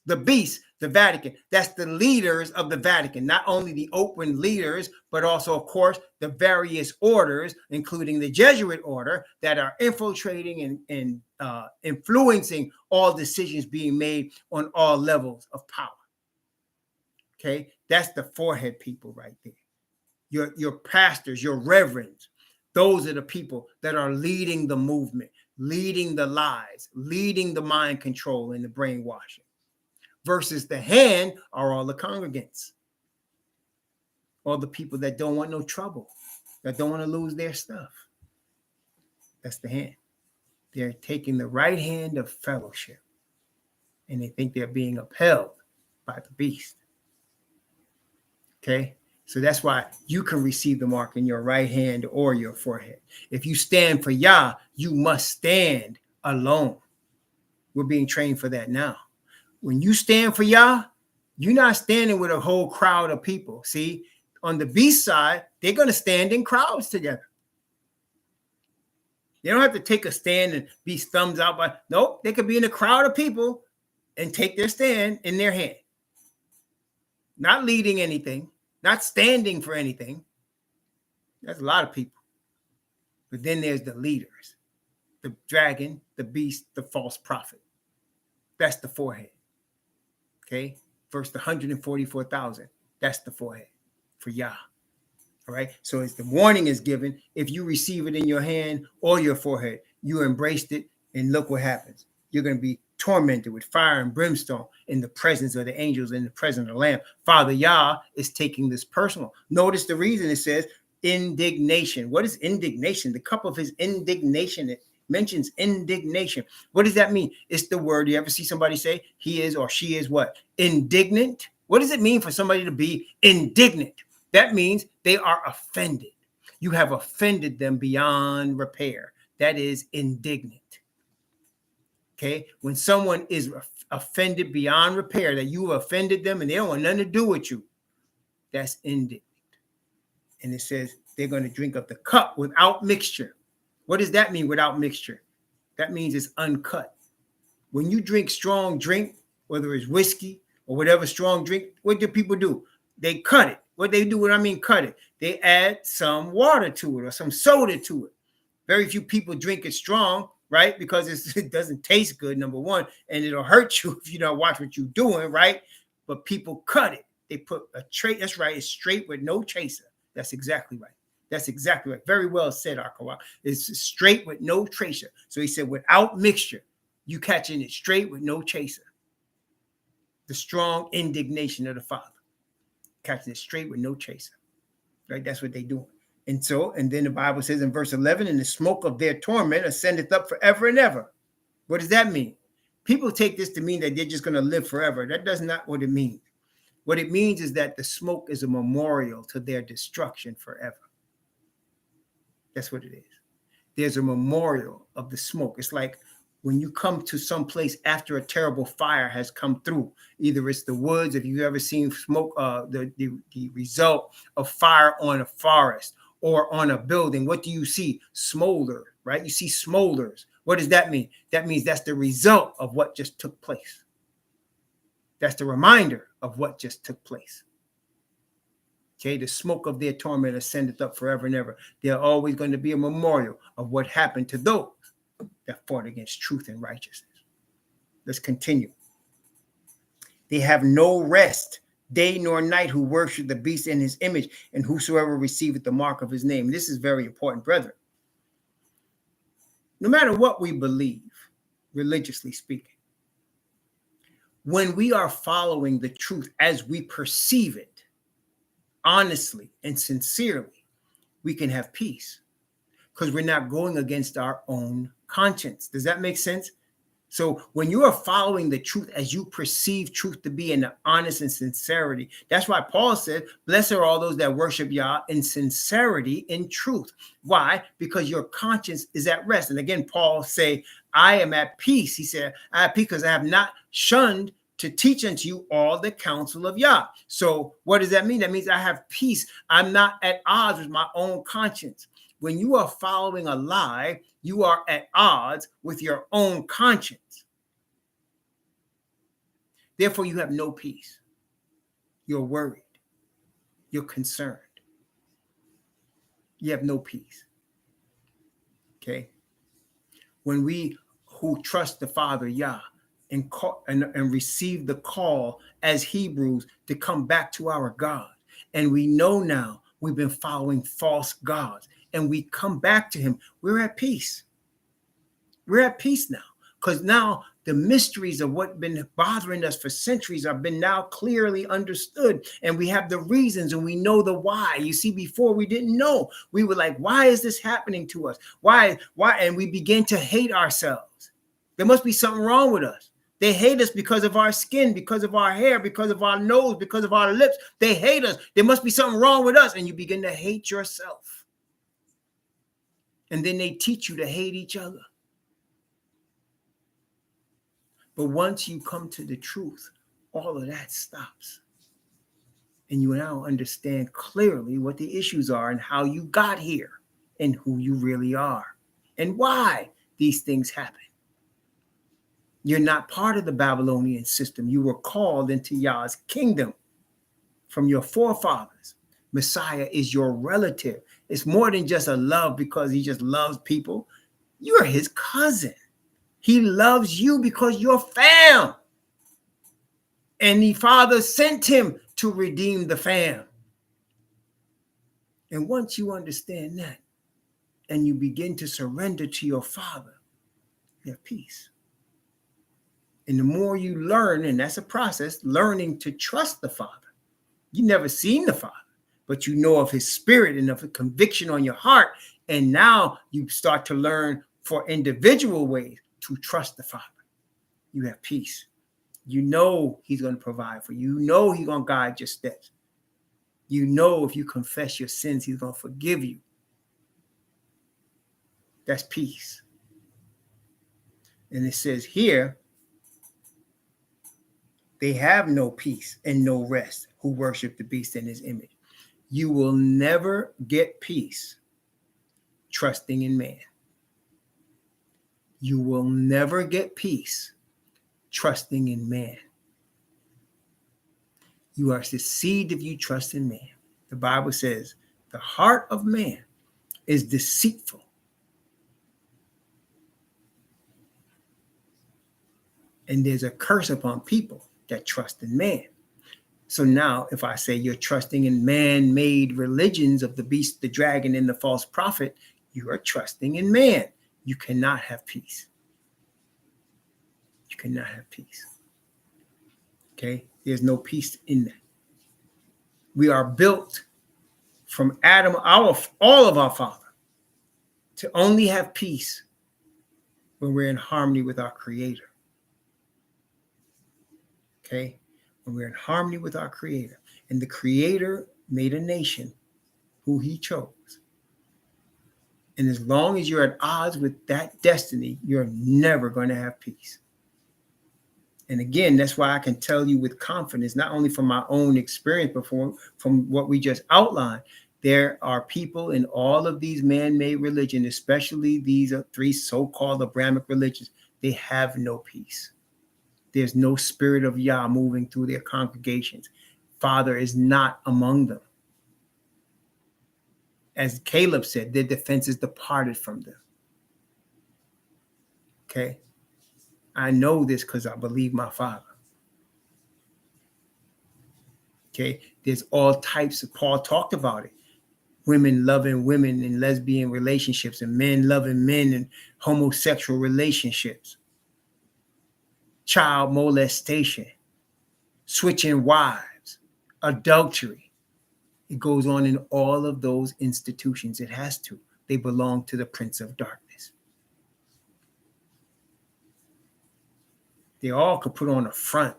The beast, the Vatican, that's the leaders of the Vatican, not only the open leaders, but also, of course, the various orders, including the Jesuit order, that are infiltrating and influencing all decisions being made on all levels of power. Okay, that's the forehead people right there. Your pastors, your reverends, those are the people that are leading the movement, leading the lies, leading the mind control and the brainwashing. Versus the hand are all the congregants, all the people that don't want no trouble, that don't want to lose their stuff. That's the hand. They're taking the right hand of fellowship, and they think they're being upheld by the beast. Okay, so that's why you can receive the mark in your right hand or your forehead. If you stand for Yah, you must stand alone. We're being trained for that now. When you stand for Yah, you're not standing with a whole crowd of people. See, on the beast side, they're going to stand in crowds together. They don't have to take a stand and be thumbs out by. Nope, they could be in a crowd of people and take their stand in their hand. Not leading anything, not standing for anything. That's a lot of people. But then there's the leaders, the dragon, the beast, the false prophet. That's the forehead. Okay, verse 144,000. That's the forehead for Yah. All right. So as the warning is given, if you receive it in your hand or your forehead, you embraced it, and look what happens. You're going to be tormented with fire and brimstone in the presence of the angels, in the presence of the Lamb. Father Yah is taking this personal. Notice the reason it says indignation. What is indignation? The cup of his indignation. It mentions indignation. What does that mean? It's the word. You ever see somebody say he is or she is what? Indignant. What does it mean for somebody to be indignant? That means they are offended. You have offended them beyond repair. That is indignant. Okay? When someone is offended beyond repair, that you have offended them and they don't want nothing to do with you, that's indignant. And it says they're going to drink of the cup without mixture. What does that mean, without mixture? That means it's uncut. When you drink strong drink, whether it's whiskey or whatever strong drink, what do people do? They cut it. What they do, what I mean cut it, they add some water to it or some soda to it. Very few people drink it strong, right? Because it doesn't taste good, number one, and it'll hurt you if you don't watch what you're doing, right? But people cut it. They put a trait. That's right. It's straight with no chaser. That's exactly right. That's exactly right. Very well said, Akawa. It's straight with no tracer. So he said, without mixture, you catching it straight with no chaser. The strong indignation of the Father. Catching it straight with no chaser. Right? That's what they do. And then the Bible says in verse 11, and the smoke of their torment ascendeth up forever and ever. What does that mean? People take this to mean that they're just going to live forever. That does not what it means. What it means is that the smoke is a memorial to their destruction forever. That's what it is. There's a memorial of the smoke. It's like when you come to some place after a terrible fire has come through. Either it's the woods, if you've ever seen smoke, the result of fire on a forest or on a building. What do you see? Smolder, right? You see smolders. What does that mean? That means that's the result of what just took place. That's the reminder of what just took place. Okay, the smoke of their torment ascendeth up forever and ever. There's always going to be a memorial of what happened to those that fought against truth and righteousness. Let's continue. They have no rest, day nor night, who worship the beast in his image, and whosoever receiveth the mark of his name. This is very important, brethren. No matter what we believe, religiously speaking, when we are following the truth as we perceive it, honestly and sincerely, we can have peace because we're not going against our own conscience. Does that make sense? So when you are following the truth as you perceive truth to be in the honest and sincerity, that's why Paul said, blessed are all those that worship Yah in sincerity, in truth. Why? Because your conscience is at rest. And again, Paul say, I am at peace. He said, I have peace because I have not shunned to teach unto you all the counsel of Yah. So what does that mean? That means I have peace. I'm not at odds with my own conscience. When you are following a lie, you are at odds with your own conscience. Therefore, you have no peace. You're worried. You're concerned. You have no peace. Okay? When we who trust the Father, Yah, and receive the call as Hebrews to come back to our God, and we know now we've been following false gods, and we come back to him, we're at peace. We're at peace now, because now the mysteries of what been bothering us for centuries have been now clearly understood, and we have the reasons and we know the why. You see, before we didn't know. We were like, why is this happening to us? Why? And we began to hate ourselves. There must be something wrong with us. They hate us because of our skin, because of our hair, because of our nose, because of our lips. They hate us. There must be something wrong with us. And you begin to hate yourself. And then they teach you to hate each other. But once you come to the truth, all of that stops. And you now understand clearly what the issues are and how you got here and who you really are and why these things happen. You're not part of the Babylonian system. You were called into Yah's kingdom from your forefathers. Messiah is your relative. It's more than just a love because he just loves people. You're his cousin. He loves you because you're fam. And the Father sent him to redeem the fam. And once you understand that and you begin to surrender to your Father, you have peace. And the more you learn, and that's a process, learning to trust the Father. You never seen the Father, but you know of his spirit and of a conviction on your heart. And now you start to learn for individual ways to trust the Father. You have peace. You know he's going to provide for you. You know he's going to guide your steps. You know if you confess your sins, he's going to forgive you. That's peace. And it says here, they have no peace and no rest who worship the beast in his image. You will never get peace trusting in man. You will never get peace trusting in man. You are deceived if you trust in man. The Bible says the heart of man is deceitful. And there's a curse upon people that trust in man. So now if I say you're trusting in man-made religions of the beast, the dragon, and the false prophet, you are trusting in man. You cannot have peace. You cannot have peace. Okay? There's no peace in that. We are built from Adam, all of our Father, to only have peace when we're in harmony with our Creator. Okay? When we're in harmony with our Creator. And the Creator made a nation who he chose. And as long as you're at odds with that destiny, you're never going to have peace. And again, that's why I can tell you with confidence, not only from my own experience, but from what we just outlined, there are people in all of these man-made religions, especially these three so-called Abrahamic religions, they have no peace. There's no spirit of Yah moving through their congregations. Father is not among them. As Caleb said, their defense is departed from them. Okay? I know this because I believe my Father. Okay? There's all types of, Paul talked about it. Women loving women in lesbian relationships and men loving men in homosexual relationships. Child molestation, switching wives, adultery. It goes on in all of those institutions. It has to. They belong to the Prince of Darkness. They all could put on a front,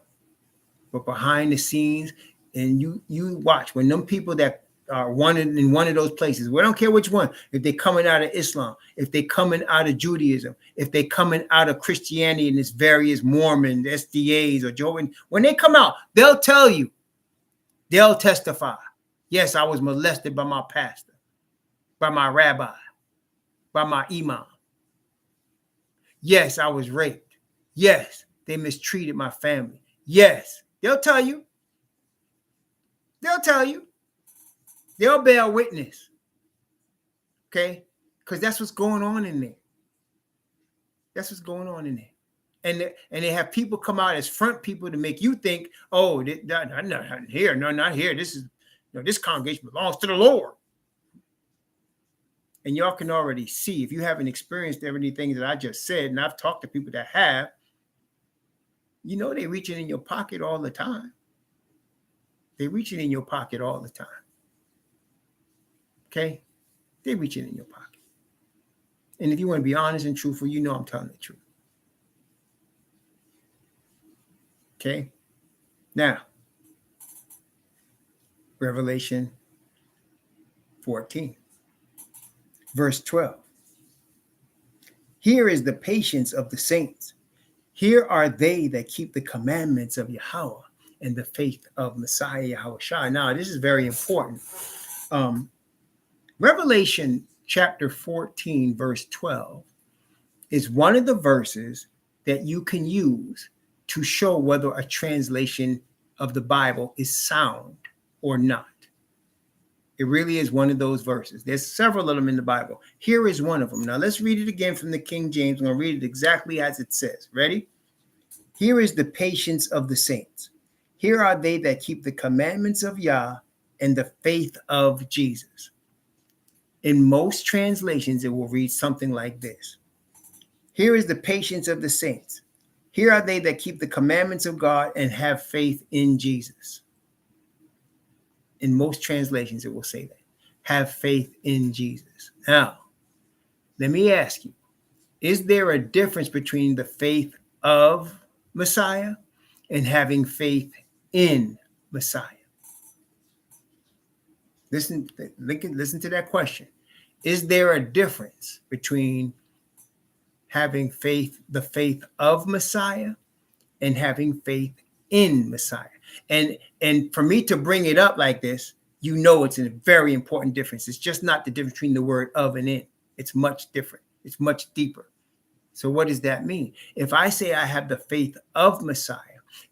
but behind the scenes, and you watch when them people that are wanted in one of those places, we don't care which one, if they're coming out of Islam, if they're coming out of Judaism, if they're coming out of Christianity and its various Mormon, SDAs, or Jehovah's, when they come out, they'll tell you, they'll testify. Yes, I was molested by my pastor, by my rabbi, by my imam. Yes, I was raped. Yes, they mistreated my family. Yes, they'll tell you. They'll tell you. They'll bear witness. Okay? Because that's what's going on in there. That's what's going on in there. And they have people come out as front people to make you think, oh, not here. No, not here. This congregation belongs to the Lord. And y'all can already see, if you haven't experienced everything that I just said, and I've talked to people that have, they're reaching in your pocket all the time. They're reaching in your pocket all the time. Okay? They're reaching in your pocket. And if you want to be honest and truthful, I'm telling the truth. Okay? Now, Revelation 14, verse 12. Here is the patience of the saints. Here are they that keep the commandments of Yahweh and the faith of Messiah Yahushua. Now, this is very important. Revelation chapter 14, verse 12 is one of the verses that you can use to show whether a translation of the Bible is sound or not. It really is one of those verses. There's several of them in the Bible. Here is one of them. Now let's read it again from the King James. I'm going to read it exactly as it says. Ready? Here is the patience of the saints. Here are they that keep the commandments of Yah and the faith of Jesus. In most translations, it will read something like this. Here is the patience of the saints. Here are they that keep the commandments of God and have faith in Jesus. In most translations, it will say that. Have faith in Jesus. Now, let me ask you, is there a difference between the faith of Messiah and having faith in Messiah? Listen to that question. Is there a difference between having faith, the faith of Messiah, and having faith in Messiah? And for me to bring it up like this, it's a very important difference. It's just not the difference between the word of and in. It's much different. It's much deeper. So what does that mean? If I say I have the faith of Messiah,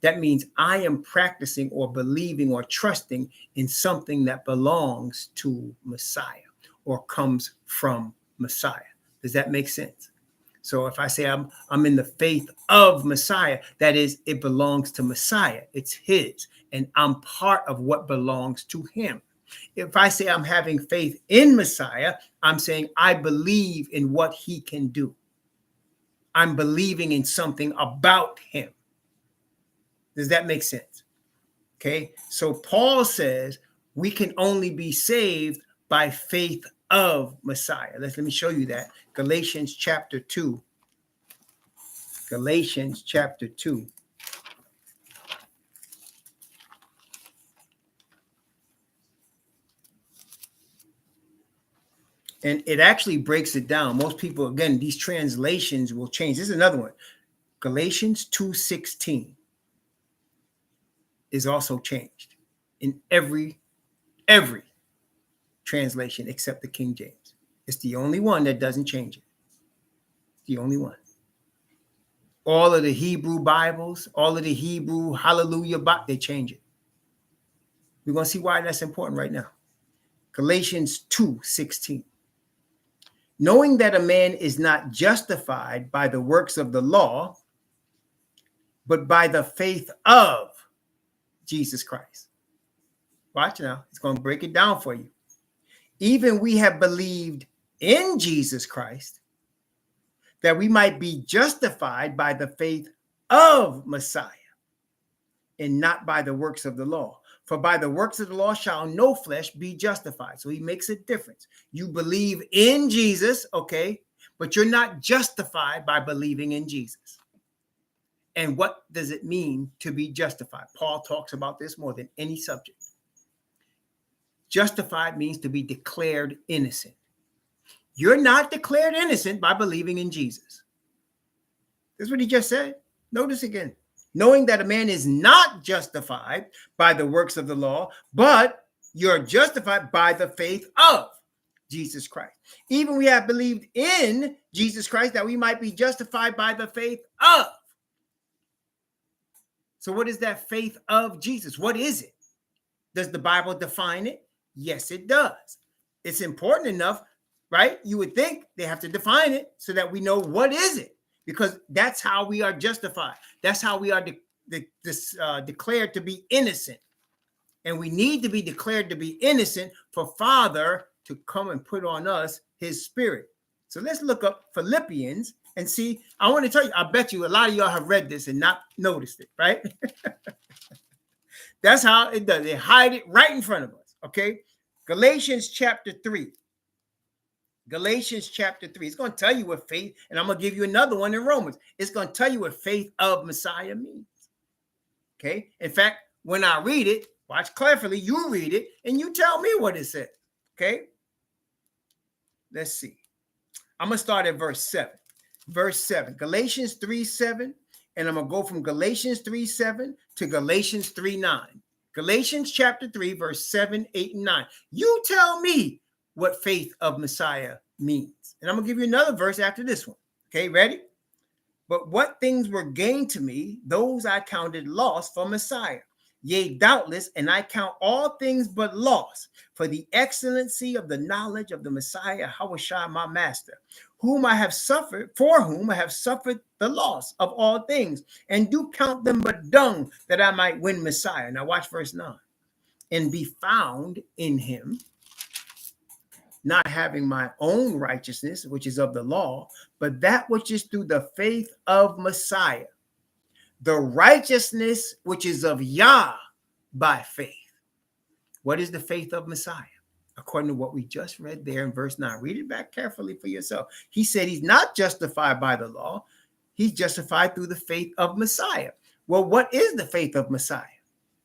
that means I am practicing or believing or trusting in something that belongs to Messiah or comes from Messiah. Does that make sense? So if I say I'm in the faith of Messiah, that is, it belongs to Messiah. It's his, and I'm part of what belongs to him. If I say I'm having faith in Messiah, I'm saying I believe in what he can do. I'm believing in something about him. Does that make sense? Okay, so Paul says we can only be saved by faith of Messiah. Let me show you that. Galatians chapter 2. Galatians chapter 2. And it actually breaks it down. Most people, again, these translations will change. This is another one. Galatians 2:16 is also changed in every translation except the King James. It's the only one that doesn't change it. It's the only one. All of the Hebrew Bibles, all of the Hebrew Hallelujah, they change it. We're going to see why that's important right now. Galatians 2:16. Knowing that a man is not justified by the works of the law, but by the faith of Jesus Christ. Watch now. It's going to break it down for you. Even we have believed in Jesus Christ, that we might be justified by the faith of Messiah, and not by the works of the law. For by the works of the law shall no flesh be justified. So he makes a difference. You believe in Jesus, okay, but you're not justified by believing in Jesus. And what does it mean to be justified? Paul talks about this more than any subject. Justified means to be declared innocent. You're not declared innocent by believing in Jesus. That's what he just said. Notice again. Knowing that a man is not justified by the works of the law, but you're justified by the faith of Jesus Christ. Even we have believed in Jesus Christ that we might be justified by the faith of. So what is that faith of Jesus? What is it? Does the Bible define it? Yes, it does. It's important enough, right? You would think they have to define it so that we know what is it, because that's how we are justified. That's how we are declared to be innocent. And we need to be declared to be innocent for Father to come and put on us his spirit. So let's look up Philippians and see. I want to tell you, I bet you a lot of y'all have read this and not noticed it, right? That's how it does. They hide it right in front of us, okay? Galatians chapter 3. Galatians chapter 3. It's going to tell you what faith, and I'm going to give you another one in Romans. It's going to tell you what faith of Messiah means, okay? In fact, when I read it, watch carefully, you read it, and you tell me what it says, okay? Let's see. I'm going to start at verse 7. Verse 7, Galatians 3:7, and I'm going to go from Galatians 3:7 to Galatians 3:9. Galatians chapter 3, verse 7, 8, and 9. You tell me what faith of Messiah means. And I'm going to give you another verse after this one. Okay, ready? But what things were gained to me, those I counted loss for Messiah. Yea, doubtless, and I count all things but loss for the excellency of the knowledge of the Messiah, Yahushua, my master, for whom I have suffered the loss of all things, and do count them but dung, that I might win Messiah. Now watch verse 9. And be found in him, not having my own righteousness, which is of the law, but that which is through the faith of Messiah, the righteousness which is of Yah by faith. What is the faith of Messiah? According to what we just read there in verse 9. Read it back carefully for yourself. He said he's not justified by the law. He's justified through the faith of Messiah. Well, what is the faith of Messiah?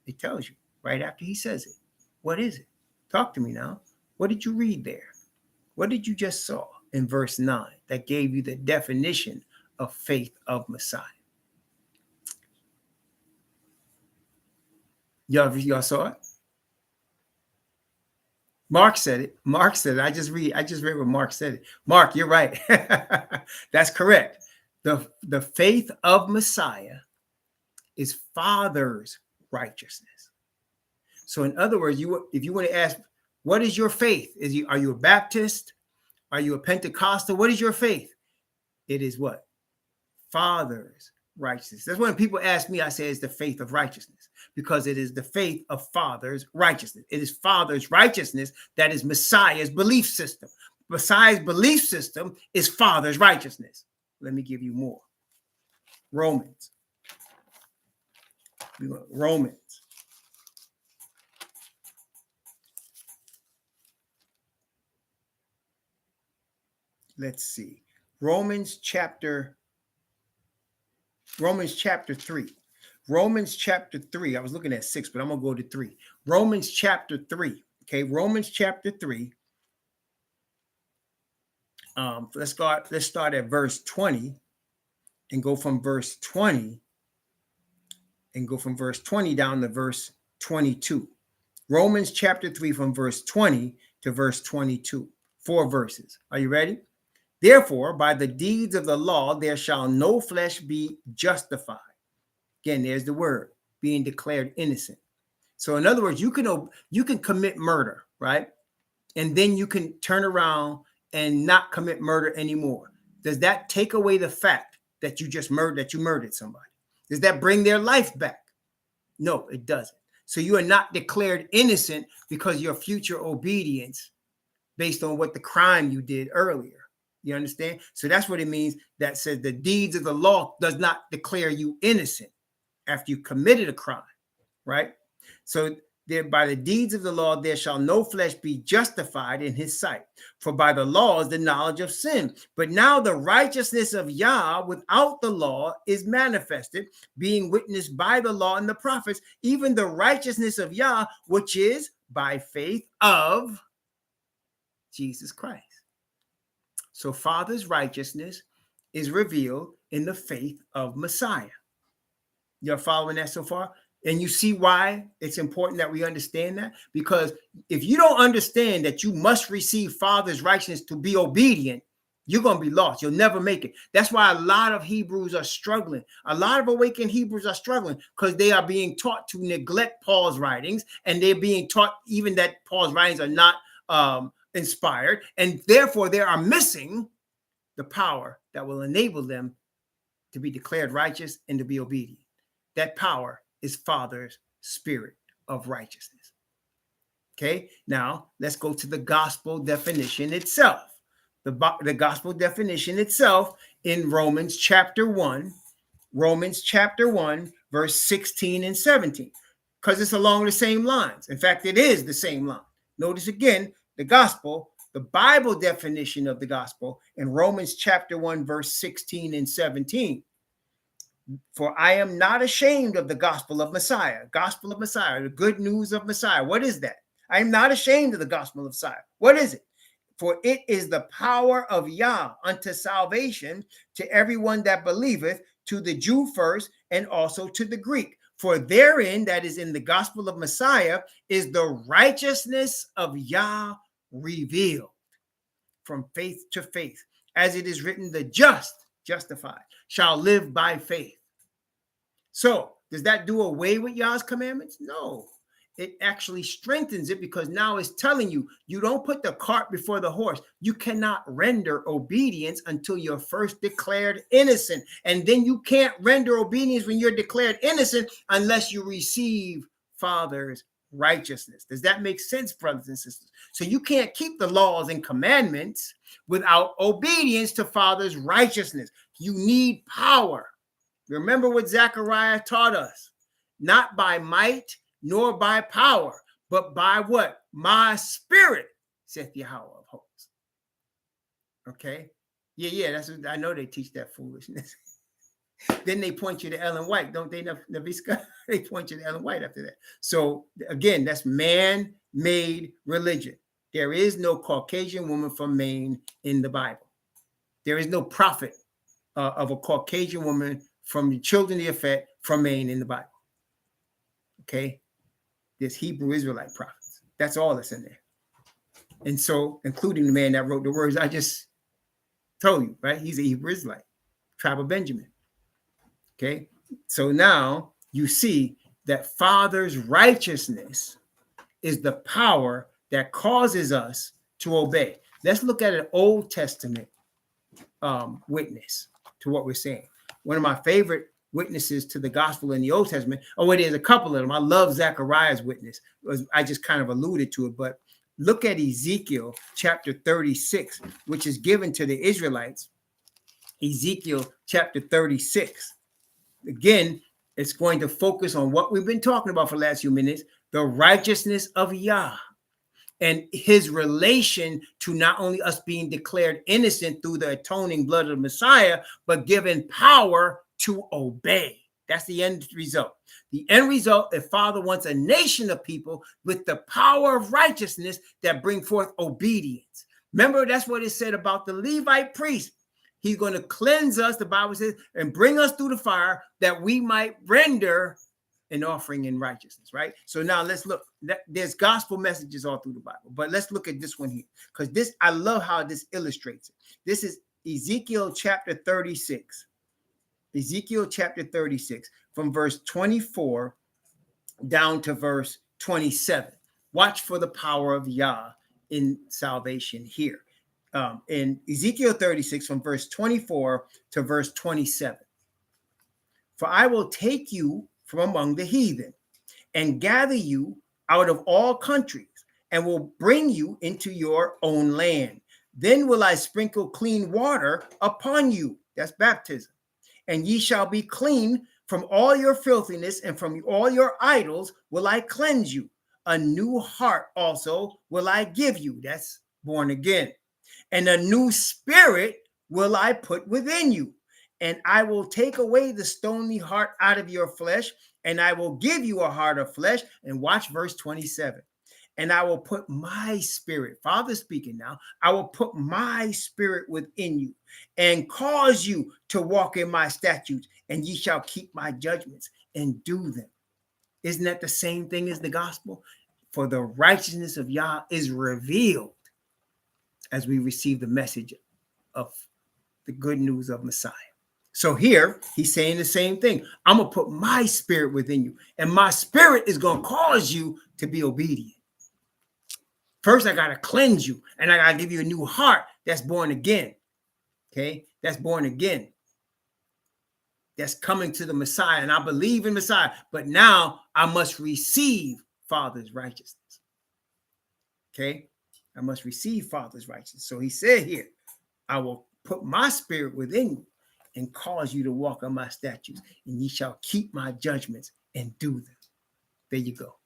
It tells you right after he says it. What is it? Talk to me now. What did you read there? What did you just saw in verse 9 that gave you the definition of faith of Messiah? Y'all saw it? Mark said it. Mark said it. I just read what Mark said it. Mark, you're right. That's correct. The faith of Messiah is Father's righteousness. So in other words, if you want to ask, what is your faith? Are you a Baptist? Are you a Pentecostal? What is your faith? It is what? Father's righteousness. That's when people ask me, I say it's the faith of righteousness, because it is the faith of Father's righteousness. It is Father's righteousness that is Messiah's belief system. Messiah's belief system is Father's righteousness. Let me give you more. Romans. Romans. Let's see. Romans chapter 3. Romans chapter 3. I was looking at 6, but I'm going to go to 3. Romans chapter 3. Okay, Romans chapter 3. Let's start at verse 20 and go from verse 20 down to verse 22. Romans chapter 3 from verse 20 to verse 22. 4 verses. Are you ready? Therefore, by the deeds of the law, there shall no flesh be justified. Again, there's the word, being declared innocent. So in other words, you can commit murder, right? And then you can turn around and not commit murder anymore. Does that take away the fact that you murdered somebody? Does that bring their life back? No, it doesn't. So you are not declared innocent because your future obedience based on what the crime you did earlier. You understand? So that's what it means that says the deeds of the law does not declare you innocent after you committed a crime, right? So there, by the deeds of the law, there shall no flesh be justified in his sight. For by the law is the knowledge of sin. But now the righteousness of Yah without the law is manifested, being witnessed by the law and the prophets, even the righteousness of Yah, which is by faith of Jesus Christ. So Father's righteousness is revealed in the faith of Messiah. You're following that so far? And you see why it's important that we understand that? Because if you don't understand that you must receive Father's righteousness to be obedient, you're going to be lost. You'll never make it. That's why a lot of Hebrews are struggling. A lot of awakened Hebrews are struggling because they are being taught to neglect Paul's writings, and they're being taught even that Paul's writings are not inspired, and therefore they are missing the power that will enable them to be declared righteous and to be obedient. That power is Father's Spirit of righteousness. Okay, now let's go to the gospel definition itself. The gospel definition itself in Romans chapter 1, verse 16 and 17, because it's along the same lines. In fact, it is the same line. Notice again, the gospel, the Bible definition of the gospel in Romans chapter 1, verse 16 and 17. For I am not ashamed of the gospel of Messiah, the good news of Messiah. What is that? I am not ashamed of the gospel of Messiah. What is it? For it is the power of Yah unto salvation to everyone that believeth, to the Jew first, and also to the Greek. For therein, that is in the gospel of Messiah, is the righteousness of Yah revealed from faith to faith. As it is written, the justified, shall live by faith. So, does that do away with Yah's commandments? No. It actually strengthens it, because now it's telling you, you don't put the cart before the horse. You cannot render obedience until you're first declared innocent. And then you can't render obedience when you're declared innocent unless you receive Father's righteousness. Does that make sense, brothers and sisters? So you can't keep the laws and commandments without obedience to Father's righteousness. You need power. Remember what Zechariah taught us. Not by might nor by power, but by what? My spirit, saith Yahweh of hosts. Okay? Yeah, that's what I know. They teach that foolishness. Then they point you to Ellen White, don't they, Naviska? They point you to Ellen White after that. So again, that's man-made religion. There is no Caucasian woman from Maine in the Bible. There is no prophet of a Caucasian woman from the children of Yafet from Maine in the Bible. Okay? There's Hebrew Israelite prophets. That's all that's in there. And so, including the man that wrote the words I just told you, right? He's a Hebrew Israelite, tribe of Benjamin. Okay? So now you see that Father's righteousness is the power that causes us to obey. Let's look at an Old Testament witness to what we're saying. One of my favorite witnesses to the gospel in the Old Testament. Oh, there's a couple of them. I love Zechariah's witness. I just kind of alluded to it, but look at Ezekiel chapter 36, which is given to the Israelites. Ezekiel chapter 36. Again, it's going to focus on what we've been talking about for the last few minutes, the righteousness of Yah and his relation to not only us being declared innocent through the atoning blood of the Messiah, but given power to obey. That's the end result. The end result, if Father wants a nation of people with the power of righteousness that bring forth obedience. Remember, that's what it said about the Levite priest. He's going to cleanse us, the Bible says, and bring us through the fire that we might render an offering in righteousness, right? So now let's look. There's gospel messages all through the Bible, but let's look at this one here, because this, I love how this illustrates it. This is Ezekiel chapter 36. Ezekiel chapter 36, from verse 24 down to verse 27. Watch for the power of Yah in salvation here. In Ezekiel 36, from verse 24 to verse 27. For I will take you from among the heathen and gather you out of all countries and will bring you into your own land. Then will I sprinkle clean water upon you. That's baptism. And ye shall be clean from all your filthiness, and from all your idols will I cleanse you. A new heart also will I give you. That's born again. And a new spirit will I put within you. And I will take away the stony heart out of your flesh, and I will give you a heart of flesh. And watch verse 27. And I will put my spirit, Father speaking now, I will put my spirit within you and cause you to walk in my statutes, and ye shall keep my judgments and do them. Isn't that the same thing as the gospel? For the righteousness of Yah is revealed as we receive the message of the good news of Messiah. So here he's saying the same thing. I'm going to put my spirit within you, and my spirit is going to cause you to be obedient. First, I got to cleanse you, and I got to give you a new heart that's born again. Okay, that's born again. That's coming to the Messiah, and I believe in Messiah, but now I must receive Father's righteousness. Okay, I must receive Father's righteousness. So he said here, I will put my spirit within you and cause you to walk on my statutes, and ye shall keep my judgments and do them. There you go.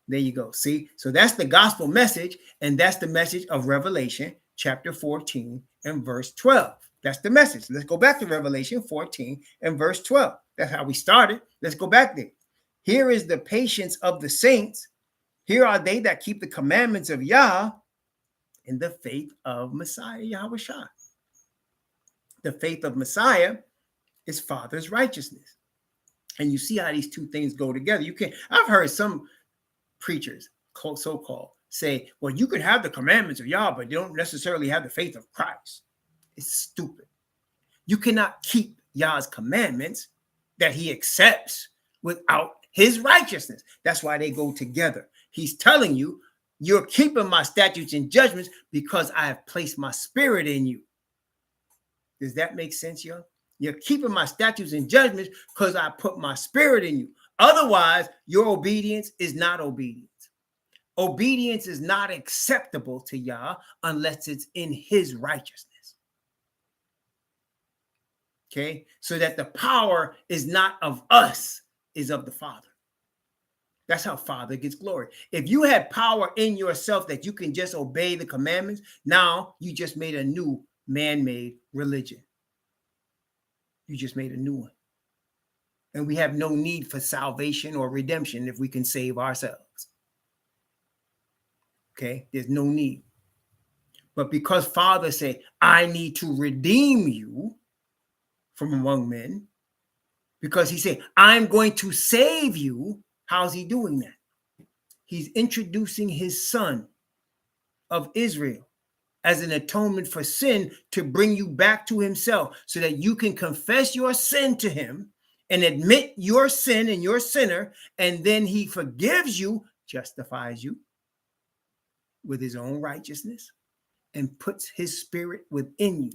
There you go. See, so that's the gospel message, and that's the message of Revelation chapter 14 and verse 12. That's the message. Let's go back to Revelation 14 and verse 12. That's how we started. Let's go back there. Here is the patience of the saints. Here are they that keep the commandments of Yah in the faith of Messiah Yahweh Shai. The faith of Messiah is Father's righteousness. And you see how these two things go together. I've heard some preachers, so-called, say, well, you could have the commandments of Yah, but you don't necessarily have the faith of Christ. It's stupid. You cannot keep Yah's commandments that he accepts without his righteousness. That's why they go together. He's telling you, you're keeping my statutes and judgments because I have placed my spirit in you. Does that make sense, y'all? You're keeping my statutes and judgments because I put my spirit in you. Otherwise, your obedience is not obedience. Obedience is not acceptable to Yah unless it's in his righteousness. Okay, so that the power is not of us, is of the Father. That's how Father gets glory. If you had power in yourself that you can just obey the commandments, now you just made a new man-made religion. You just made a new one. And we have no need for salvation or redemption if we can save ourselves. Okay, there's no need. But because Father said, I need to redeem you from among men, because he said, I'm going to save you. How's he doing that? He's introducing his son of Israel as an atonement for sin to bring you back to himself so that you can confess your sin to him and admit your sin and your sinner, and then he forgives you, justifies you with his own righteousness, and puts his spirit within you.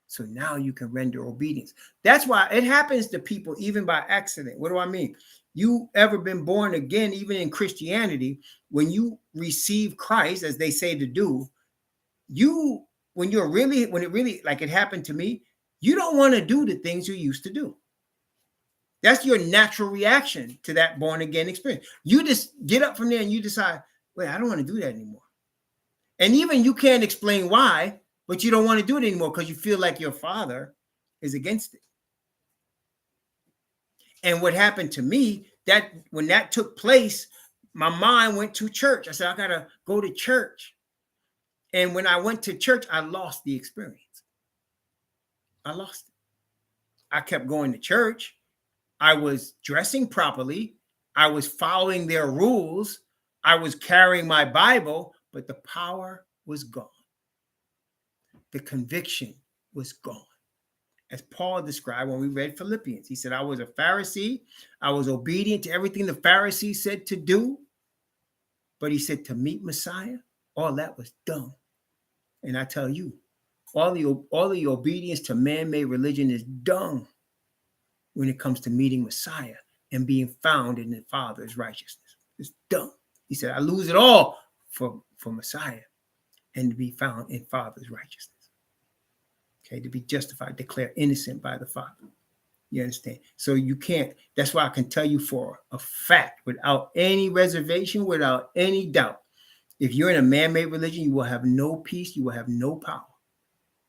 So now you can render obedience. That's why it happens to people even by accident. What do I mean? You ever been born again, even in Christianity, when you receive Christ, as they say to do, when it really, like it happened to me, you don't want to do the things you used to do. That's your natural reaction to that born again experience. You just get up from there and you decide, wait, I don't want to do that anymore. And even you can't explain why, but you don't want to do it anymore because you feel like your Father is against it. And what happened to me, that when that took place, my mind went to church. I said, I got to go to church. And when I went to church, I lost the experience. I lost it. I kept going to church. I was dressing properly. I was following their rules. I was carrying my Bible, but the power was gone. The conviction was gone. As Paul described when we read Philippians, he said, I was a Pharisee. I was obedient to everything the Pharisees said to do. But he said to meet Messiah, all that was done. And I tell you, all the obedience to man-made religion is done when it comes to meeting Messiah and being found in the Father's righteousness. It's done. He said, I lose it all for Messiah and to be found in Father's righteousness. Okay, to be justified, declared innocent by the Father. You understand? So you can't, that's why I can tell you for a fact, without any reservation, without any doubt, if you're in a man-made religion, you will have no peace, you will have no power.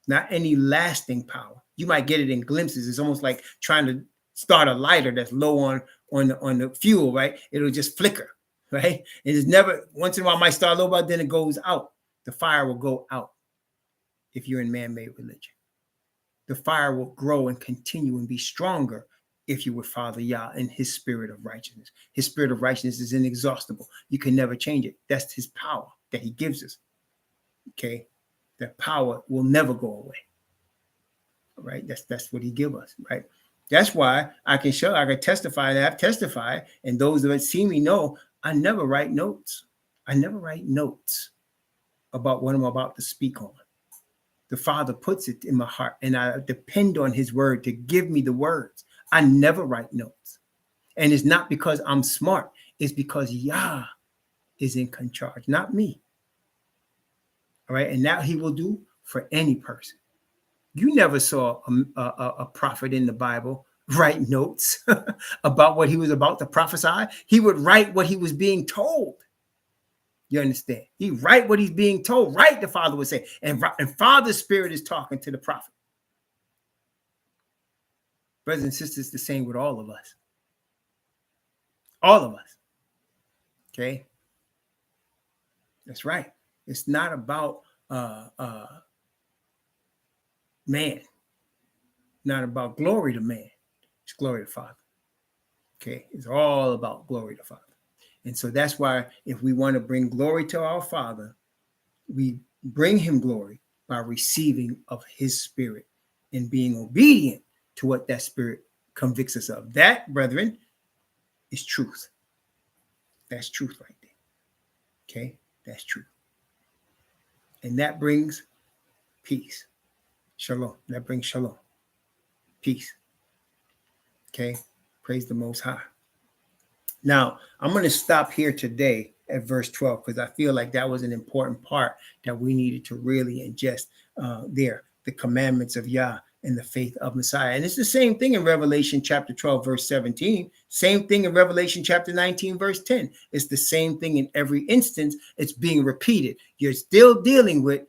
Not any lasting power. You might get it in glimpses. It's almost like trying to start a lighter that's low on the fuel, right? It'll just flicker, right? It is never, once in a while it might start low, but then it goes out. The fire will go out if you're in man-made religion. The fire will grow and continue and be stronger if you would Father Yah and his spirit of righteousness. His spirit of righteousness is inexhaustible. You can never change it. That's his power that he gives us. Okay? That power will never go away. right? That's what he give us, right? That's why I can testify that I've testified, and those that see me know I never write notes. I never write notes about what I'm about to speak on. The Father puts it in my heart, and I depend on his word to give me the words. I never write notes. And it's not because I'm smart. It's because Yah is in charge, not me. All right. And that he will do for any person. You never saw a prophet in the Bible write notes about what he was about to prophesy. He would write what he was being told. You understand? He write what he's being told. Right, the Father would say. And Father's spirit is talking to the prophet. Brothers and sisters, the same with all of us. All of us. Okay? That's right. It's not about man. Not about glory to man. It's glory to Father. Okay? It's all about glory to Father. And so that's why if we want to bring glory to our Father, we bring him glory by receiving of his spirit and being obedient to what that spirit convicts us of. That, brethren, is truth. That's truth right there. Okay? That's truth. And that brings peace. Shalom. That brings shalom. Peace. Okay? Praise the Most High. Now, I'm going to stop here today at verse 12 because I feel like that was an important part that we needed to really ingest there. The commandments of Yah and the faith of Messiah. And it's the same thing in Revelation chapter 12, verse 17. Same thing in Revelation chapter 19, verse 10. It's the same thing in every instance. It's being repeated. You're still dealing with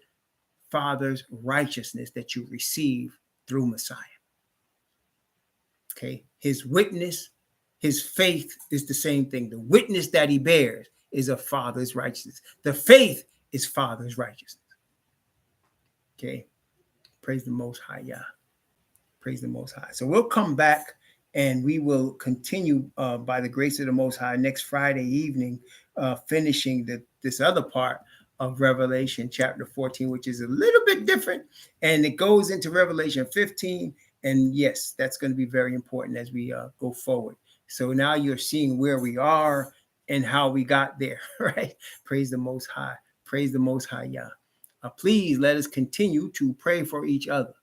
Father's righteousness that you receive through Messiah. Okay? His witness, his faith is the same thing. The witness that he bears is of Father's righteousness. The faith is Father's righteousness. Okay? Praise the Most High, Yah. Praise the Most High. So we'll come back and we will continue by the grace of the Most High next Friday evening, finishing this other part of Revelation chapter 14, which is a little bit different. And it goes into Revelation 15. And yes, that's going to be very important as we go forward. So now you're seeing where we are and how we got there, right? Praise the Most High. Praise the Most High, Yah. Please let us continue to pray for each other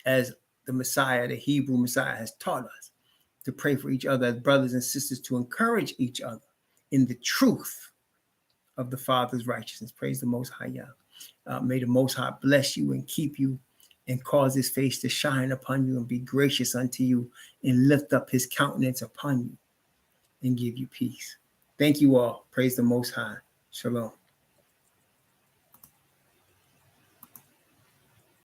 as the Messiah, the Hebrew Messiah, has taught us to pray for each other as brothers and sisters, to encourage each other in the truth of the Father's righteousness. Praise the Most High, Yah. May the Most High bless you and keep you and cause his face to shine upon you and be gracious unto you and lift up his countenance upon you and give you peace. Thank you all. Praise the Most High. Shalom.